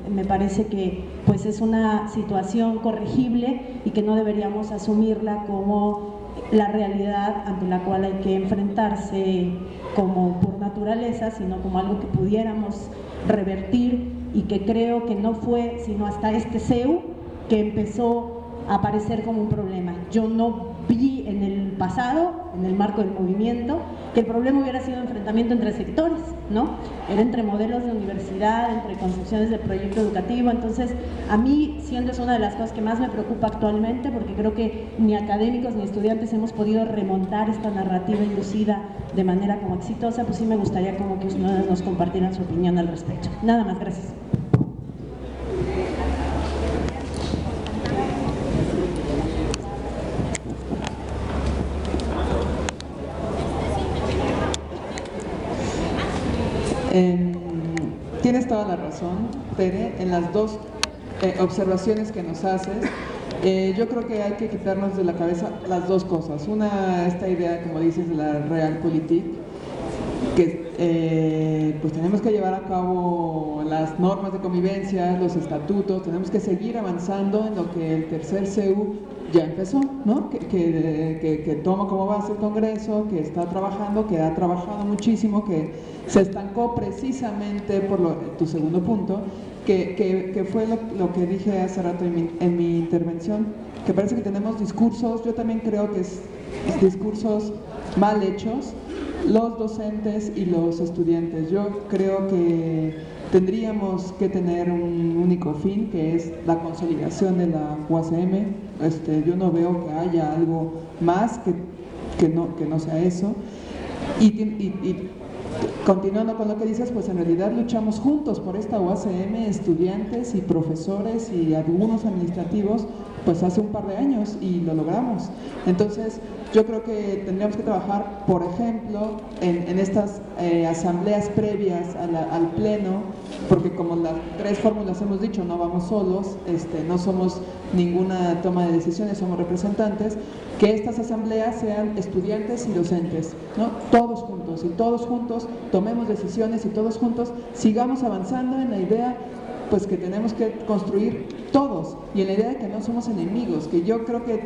me parece que pues es una situación corregible y que no deberíamos asumirla como la realidad ante la cual hay que enfrentarse como por naturaleza, sino como algo que pudiéramos revertir y que creo que no fue sino hasta este CEU que empezó a aparecer como un problema. Yo no vi en el pasado, en el marco del movimiento, que el problema hubiera sido enfrentamiento entre sectores, ¿no? Era entre modelos de universidad, entre concepciones de proyecto educativo. Entonces, a mí, siendo eso una de las cosas que más me preocupa actualmente, porque creo que ni académicos ni estudiantes hemos podido remontar esta narrativa inducida de manera como exitosa, pues sí me gustaría como que ustedes nos compartieran su opinión al respecto. Nada más, gracias. Tienes toda la razón, Tere, en las dos observaciones que nos haces. Yo creo que hay que quitarnos de la cabeza las dos cosas. Una, esta idea, como dices, de la realpolitik, que pues tenemos que llevar a cabo las normas de convivencia, los estatutos, tenemos que seguir avanzando en lo que el tercer CEU ya empezó, ¿no? Que toma como base el Congreso, que está trabajando, que ha trabajado muchísimo, que se estancó precisamente por tu segundo punto, que fue lo que dije hace rato en mi intervención, que parece que tenemos discursos, yo también creo que es discursos mal hechos, los docentes y los estudiantes. Yo creo que tendríamos que tener un único fin, que es la consolidación de la UACM. Yo no veo que haya algo más que no sea eso. Y continuando con lo que dices, pues en realidad luchamos juntos por esta UACM, estudiantes y profesores y algunos administrativos, pues hace un par de años y lo logramos. Entonces, yo creo que tendríamos que trabajar, por ejemplo, en estas asambleas previas al pleno, porque como las tres fórmulas hemos dicho, no vamos solos, no somos ninguna toma de decisiones, somos representantes, que estas asambleas sean estudiantes y docentes, ¿no? Todos juntos, y todos juntos tomemos decisiones y todos juntos sigamos avanzando en la idea pues que tenemos que construir todos, y en la idea de que no somos enemigos, que yo creo que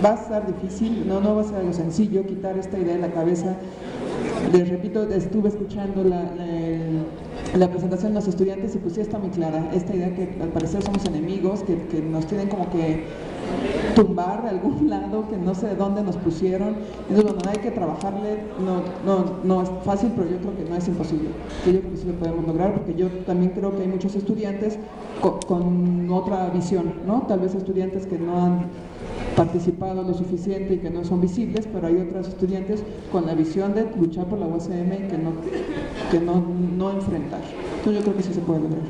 va a ser difícil, no va a ser algo sencillo quitar esta idea de la cabeza. Les repito, estuve escuchando la presentación de los estudiantes y pues sí está muy clara esta idea que al parecer somos enemigos, que nos tienen como que tumbar de algún lado, que no sé de dónde nos pusieron. Entonces, bueno, hay que trabajarle, no es fácil, pero yo creo que no es imposible, que yo creo que sí lo podemos lograr, porque yo también creo que hay muchos estudiantes con otra visión, ¿no? Tal vez estudiantes que no han participado lo suficiente y que no son visibles, pero hay otros estudiantes con la visión de luchar por la UACM y que no enfrentar. Entonces yo creo que sí se puede lograr.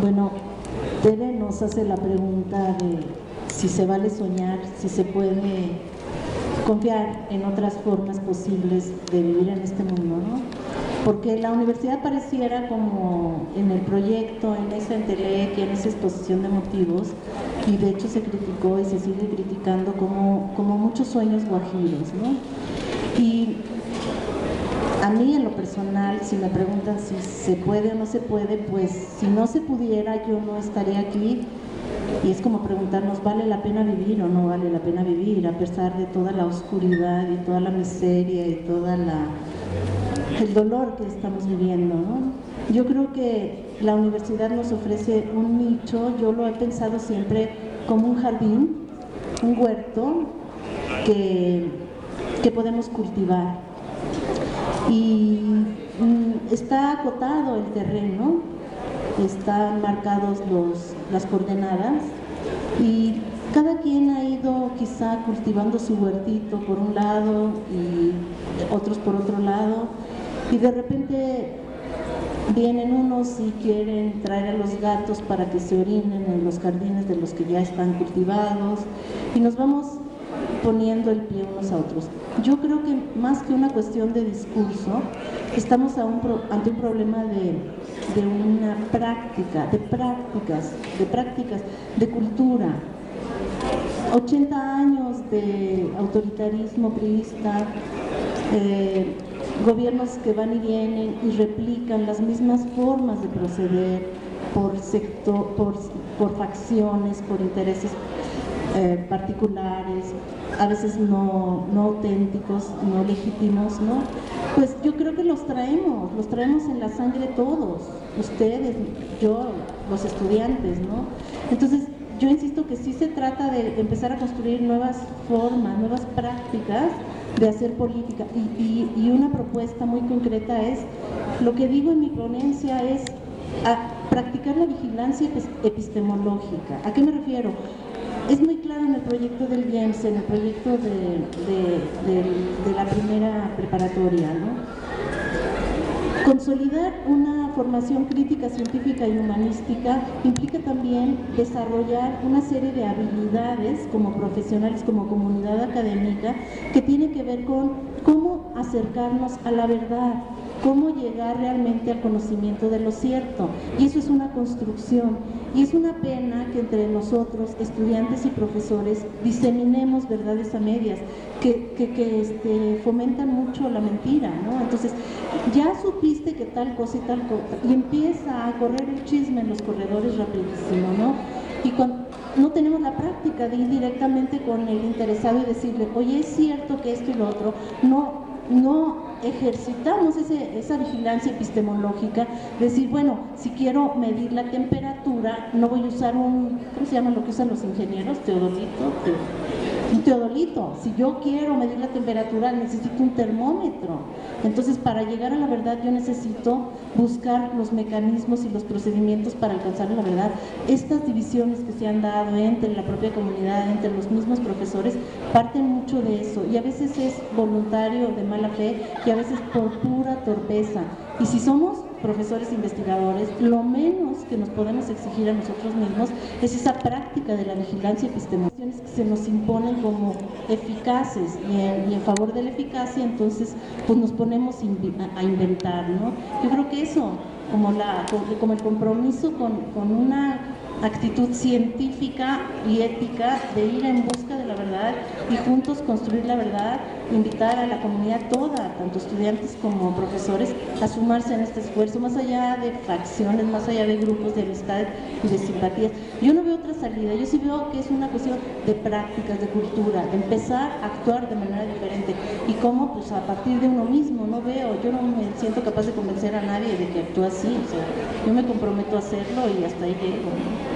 Bueno, Tere nos hace la pregunta de si se vale soñar, si se puede confiar en otras formas posibles de vivir en este mundo, ¿no? Porque la universidad pareciera como en el proyecto, en esa entelec y en esa exposición de motivos, y de hecho se criticó y se sigue criticando como muchos sueños guajiros, ¿no? Y a mí en lo personal, si me preguntan si se puede o no se puede, pues si no se pudiera yo no estaría aquí, Y es como preguntarnos, ¿vale la pena vivir o no vale la pena vivir? A pesar de toda la oscuridad y toda la miseria y toda el dolor que estamos viviendo, ¿no? Yo creo que la universidad nos ofrece un nicho, yo lo he pensado siempre como un jardín, un huerto que podemos cultivar. Y está acotado el terreno, están marcados las coordenadas y cada quien ha ido quizá cultivando su huertito por un lado y otros por otro lado, y de repente vienen unos y quieren traer a los gatos para que se orinen en los jardines de los que ya están cultivados, y nos vamos poniendo el pie unos a otros. Yo creo que más que una cuestión de discurso, estamos ante un problema de una práctica, de prácticas, de cultura. 80 años de autoritarismo priista, gobiernos que van y vienen y replican las mismas formas de proceder por facciones, por intereses particulares, a veces no auténticos, no legítimos, ¿no? Pues yo creo que los traemos en la sangre todos, ustedes, yo, los estudiantes, ¿no? Entonces, yo insisto que sí se trata de empezar a construir nuevas formas, nuevas prácticas de hacer política, y una propuesta muy concreta es, lo que digo en mi ponencia es practicar la vigilancia epistemológica. ¿A qué me refiero? Es muy claro en el proyecto del IEMS, en el proyecto de la primera preparatoria, ¿no? Consolidar una formación crítica, científica y humanística implica también desarrollar una serie de habilidades como profesionales, como comunidad académica, que tienen que ver con cómo acercarnos a la verdad, cómo llegar realmente al conocimiento de lo cierto, y eso es una construcción, y es una pena que entre nosotros, estudiantes y profesores, diseminemos verdades a medias, que fomentan mucho la mentira, ¿no? Entonces, ya supiste que tal cosa y tal cosa, y empieza a correr el chisme en los corredores rapidísimo, ¿no? Y cuando no tenemos la práctica de ir directamente con el interesado y decirle, oye, es cierto que esto y lo otro, no ejercitamos esa vigilancia epistemológica, decir, bueno, si quiero medir la temperatura, no voy a usar ¿cómo se llama lo que usan los ingenieros? Un teodolito. Si yo quiero medir la temperatura, necesito un termómetro. Entonces, para llegar a la verdad, yo necesito buscar los mecanismos y los procedimientos para alcanzar la verdad. Estas divisiones que se han dado entre la propia comunidad, entre los mismos profesores, parten mucho de eso, y a veces es voluntario, de mala fe, y a veces por pura torpeza. Y si somos profesores investigadores, lo menos que nos podemos exigir a nosotros mismos es esa práctica de la vigilancia epistemológica, que se nos imponen como eficaces, y en favor de la eficacia, entonces pues nos ponemos a inventar, ¿no? Yo creo que eso, como el compromiso con una actitud científica y ética de ir en busca de la verdad y juntos construir la verdad, invitar a la comunidad toda, tanto estudiantes como profesores, a sumarse en este esfuerzo, más allá de facciones, más allá de grupos de amistad y de simpatías. Yo no veo otra salida, yo sí veo que es una cuestión de prácticas, de cultura, de empezar a actuar de manera diferente, y cómo, pues a partir de uno mismo. Yo no me siento capaz de convencer a nadie de que actúe así, o sea, yo me comprometo a hacerlo y hasta ahí llego, ¿no?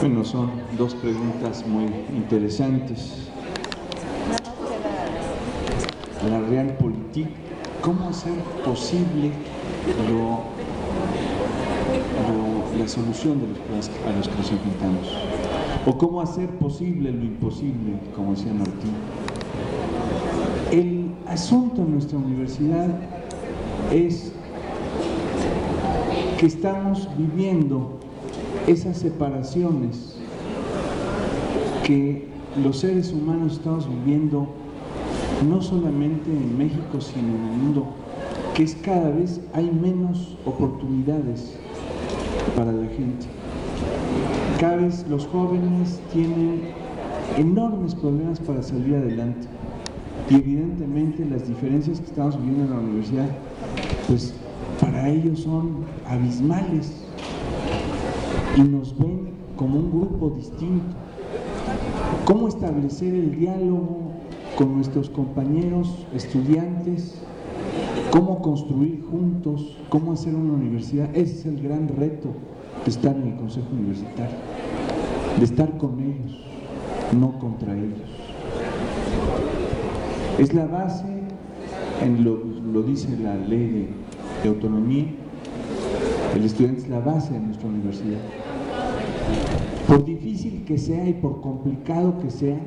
Bueno, son dos preguntas muy interesantes. La Realpolitik, ¿cómo hacer posible la solución de los problemas a los que nos enfrentamos? ¿O cómo hacer posible lo imposible, como decía Martín? El asunto en nuestra universidad es que estamos viviendo esas separaciones que los seres humanos estamos viviendo, no solamente en México, sino en el mundo, que es cada vez hay menos oportunidades para la gente. Cada vez los jóvenes tienen enormes problemas para salir adelante. Y evidentemente las diferencias que estamos viviendo en la universidad, pues para ellos son abismales y nos ven como un grupo distinto. ¿Cómo establecer el diálogo con nuestros compañeros estudiantes? ¿Cómo construir juntos? ¿Cómo hacer una universidad? Ese es el gran reto de estar en el Consejo Universitario, de estar con ellos, no contra ellos. Es la base, lo dice la ley de autonomía, el estudiante es la base de nuestra universidad. Por difícil que sea y por complicado que sea,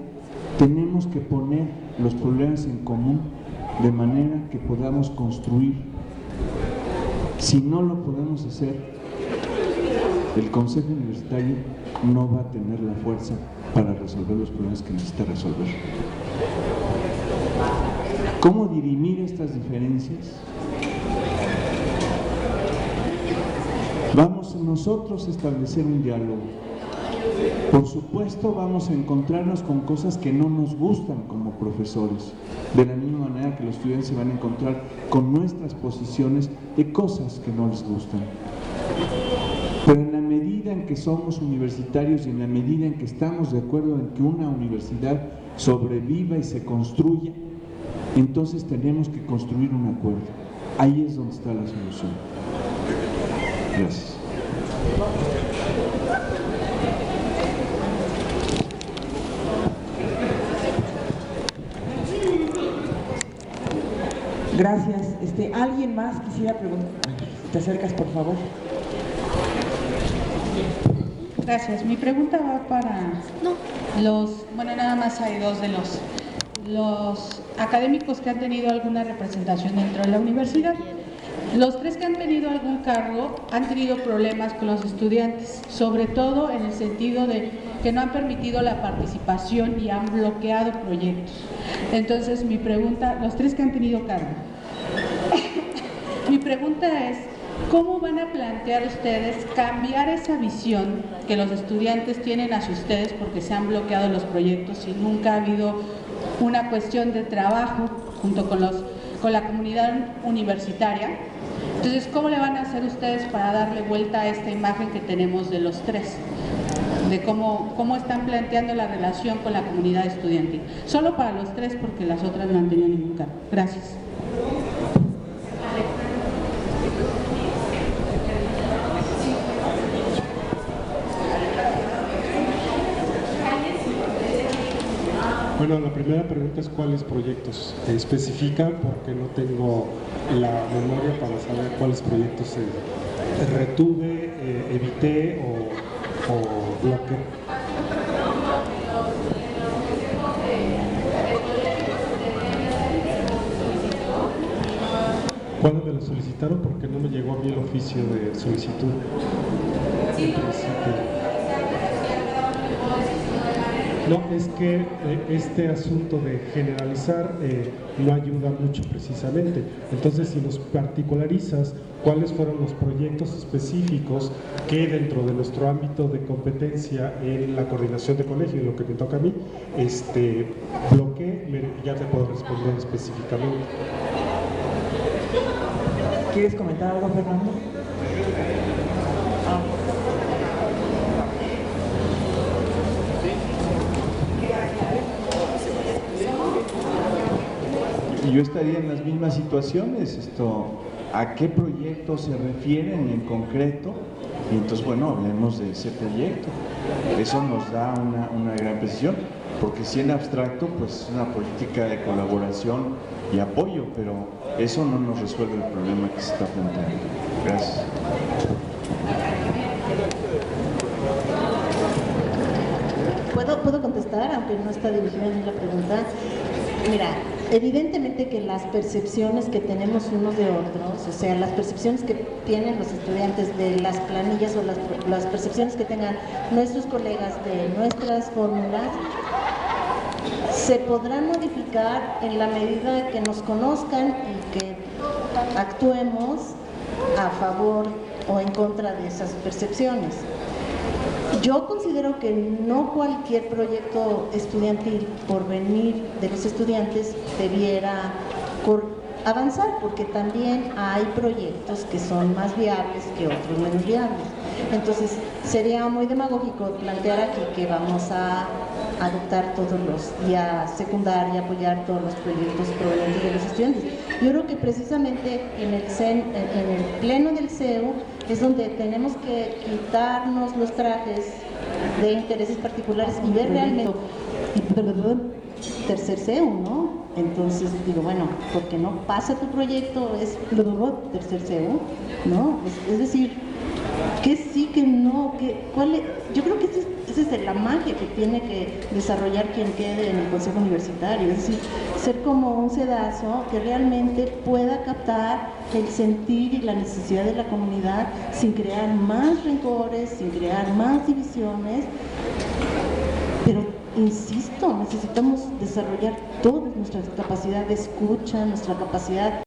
tenemos que poner los problemas en común de manera que podamos construir. Si no lo podemos hacer, el Consejo Universitario no va a tener la fuerza para resolver los problemas que necesita resolver. ¿Cómo dirimir estas diferencias? Vamos nosotros a establecer un diálogo. Por supuesto vamos a encontrarnos con cosas que no nos gustan como profesores, de la misma manera que los estudiantes se van a encontrar con nuestras posiciones de cosas que no les gustan. Pero en la medida en que somos universitarios y en la medida en que estamos de acuerdo en que una universidad sobreviva y se construya, entonces tenemos que construir un acuerdo. Ahí es donde está la solución. Gracias. Gracias. ¿Alguien más quisiera preguntar? ¿Te acercas, por favor? Gracias. Mi pregunta va para bueno, nada más hay dos de los académicos que han tenido alguna representación dentro de la universidad. Los tres que han tenido algún cargo han tenido problemas con los estudiantes, sobre todo en el sentido de que no han permitido la participación y han bloqueado proyectos. Entonces, mi pregunta, los tres que han tenido cargo, mi pregunta es, ¿cómo van a plantear ustedes cambiar esa visión que los estudiantes tienen hacia ustedes porque se han bloqueado los proyectos y nunca ha habido una cuestión de trabajo junto con la comunidad universitaria? Entonces, ¿cómo le van a hacer ustedes para darle vuelta a esta imagen que tenemos de los tres? De cómo están planteando la relación con la comunidad estudiantil. Solo para los tres, porque las otras no han tenido ningún cargo. Gracias. Bueno, la primera pregunta es ¿cuáles proyectos? Especifica porque no tengo la memoria para saber cuáles proyectos retuve, evité o bloqueé. ¿Cuándo me lo solicitaron? Porque no me llegó a mí el oficio de solicitud. En principio. No, es que este asunto de generalizar no ayuda mucho precisamente. Entonces, si nos particularizas cuáles fueron los proyectos específicos que dentro de nuestro ámbito de competencia en la coordinación de colegio, en lo que me toca a mí, bloqueé, ya te puedo responder específicamente. ¿Quieres comentar algo, Fernando? Yo estaría en las mismas situaciones, ¿a qué proyecto se refieren en concreto? Y entonces, bueno, hablemos de ese proyecto. Eso nos da una gran precisión, porque si en abstracto, pues es una política de colaboración y apoyo, pero eso no nos resuelve el problema que se está planteando. Gracias. ¿Puedo contestar, aunque no está dirigida a mí la pregunta? Mira, evidentemente que las percepciones que tenemos unos de otros, o sea, las percepciones que tienen los estudiantes de las planillas o las percepciones que tengan nuestros colegas de nuestras fórmulas, se podrán modificar en la medida que nos conozcan y que actuemos a favor o en contra de esas percepciones. Yo considero que no cualquier proyecto estudiantil por venir de los estudiantes debiera avanzar, porque también hay proyectos que son más viables que otros menos viables. Entonces sería muy demagógico plantear aquí que vamos a adoptar todos los, y a secundar y apoyar todos los proyectos provenientes de los estudiantes. Yo creo que precisamente en el pleno del CEU es donde tenemos que quitarnos los trajes de intereses particulares y ver realmente tercer CEU, ¿no? Entonces digo, bueno, ¿por qué no pasa tu proyecto? Es tercer CEU, ¿no? Es decir, que sí, que no, yo creo que esa es la magia que tiene que desarrollar quien quede en el Consejo Universitario, es decir, ser como un sedazo que realmente pueda captar el sentir y la necesidad de la comunidad sin crear más rencores, sin crear más divisiones, pero insisto, necesitamos desarrollar toda nuestra capacidad de escucha, nuestra capacidad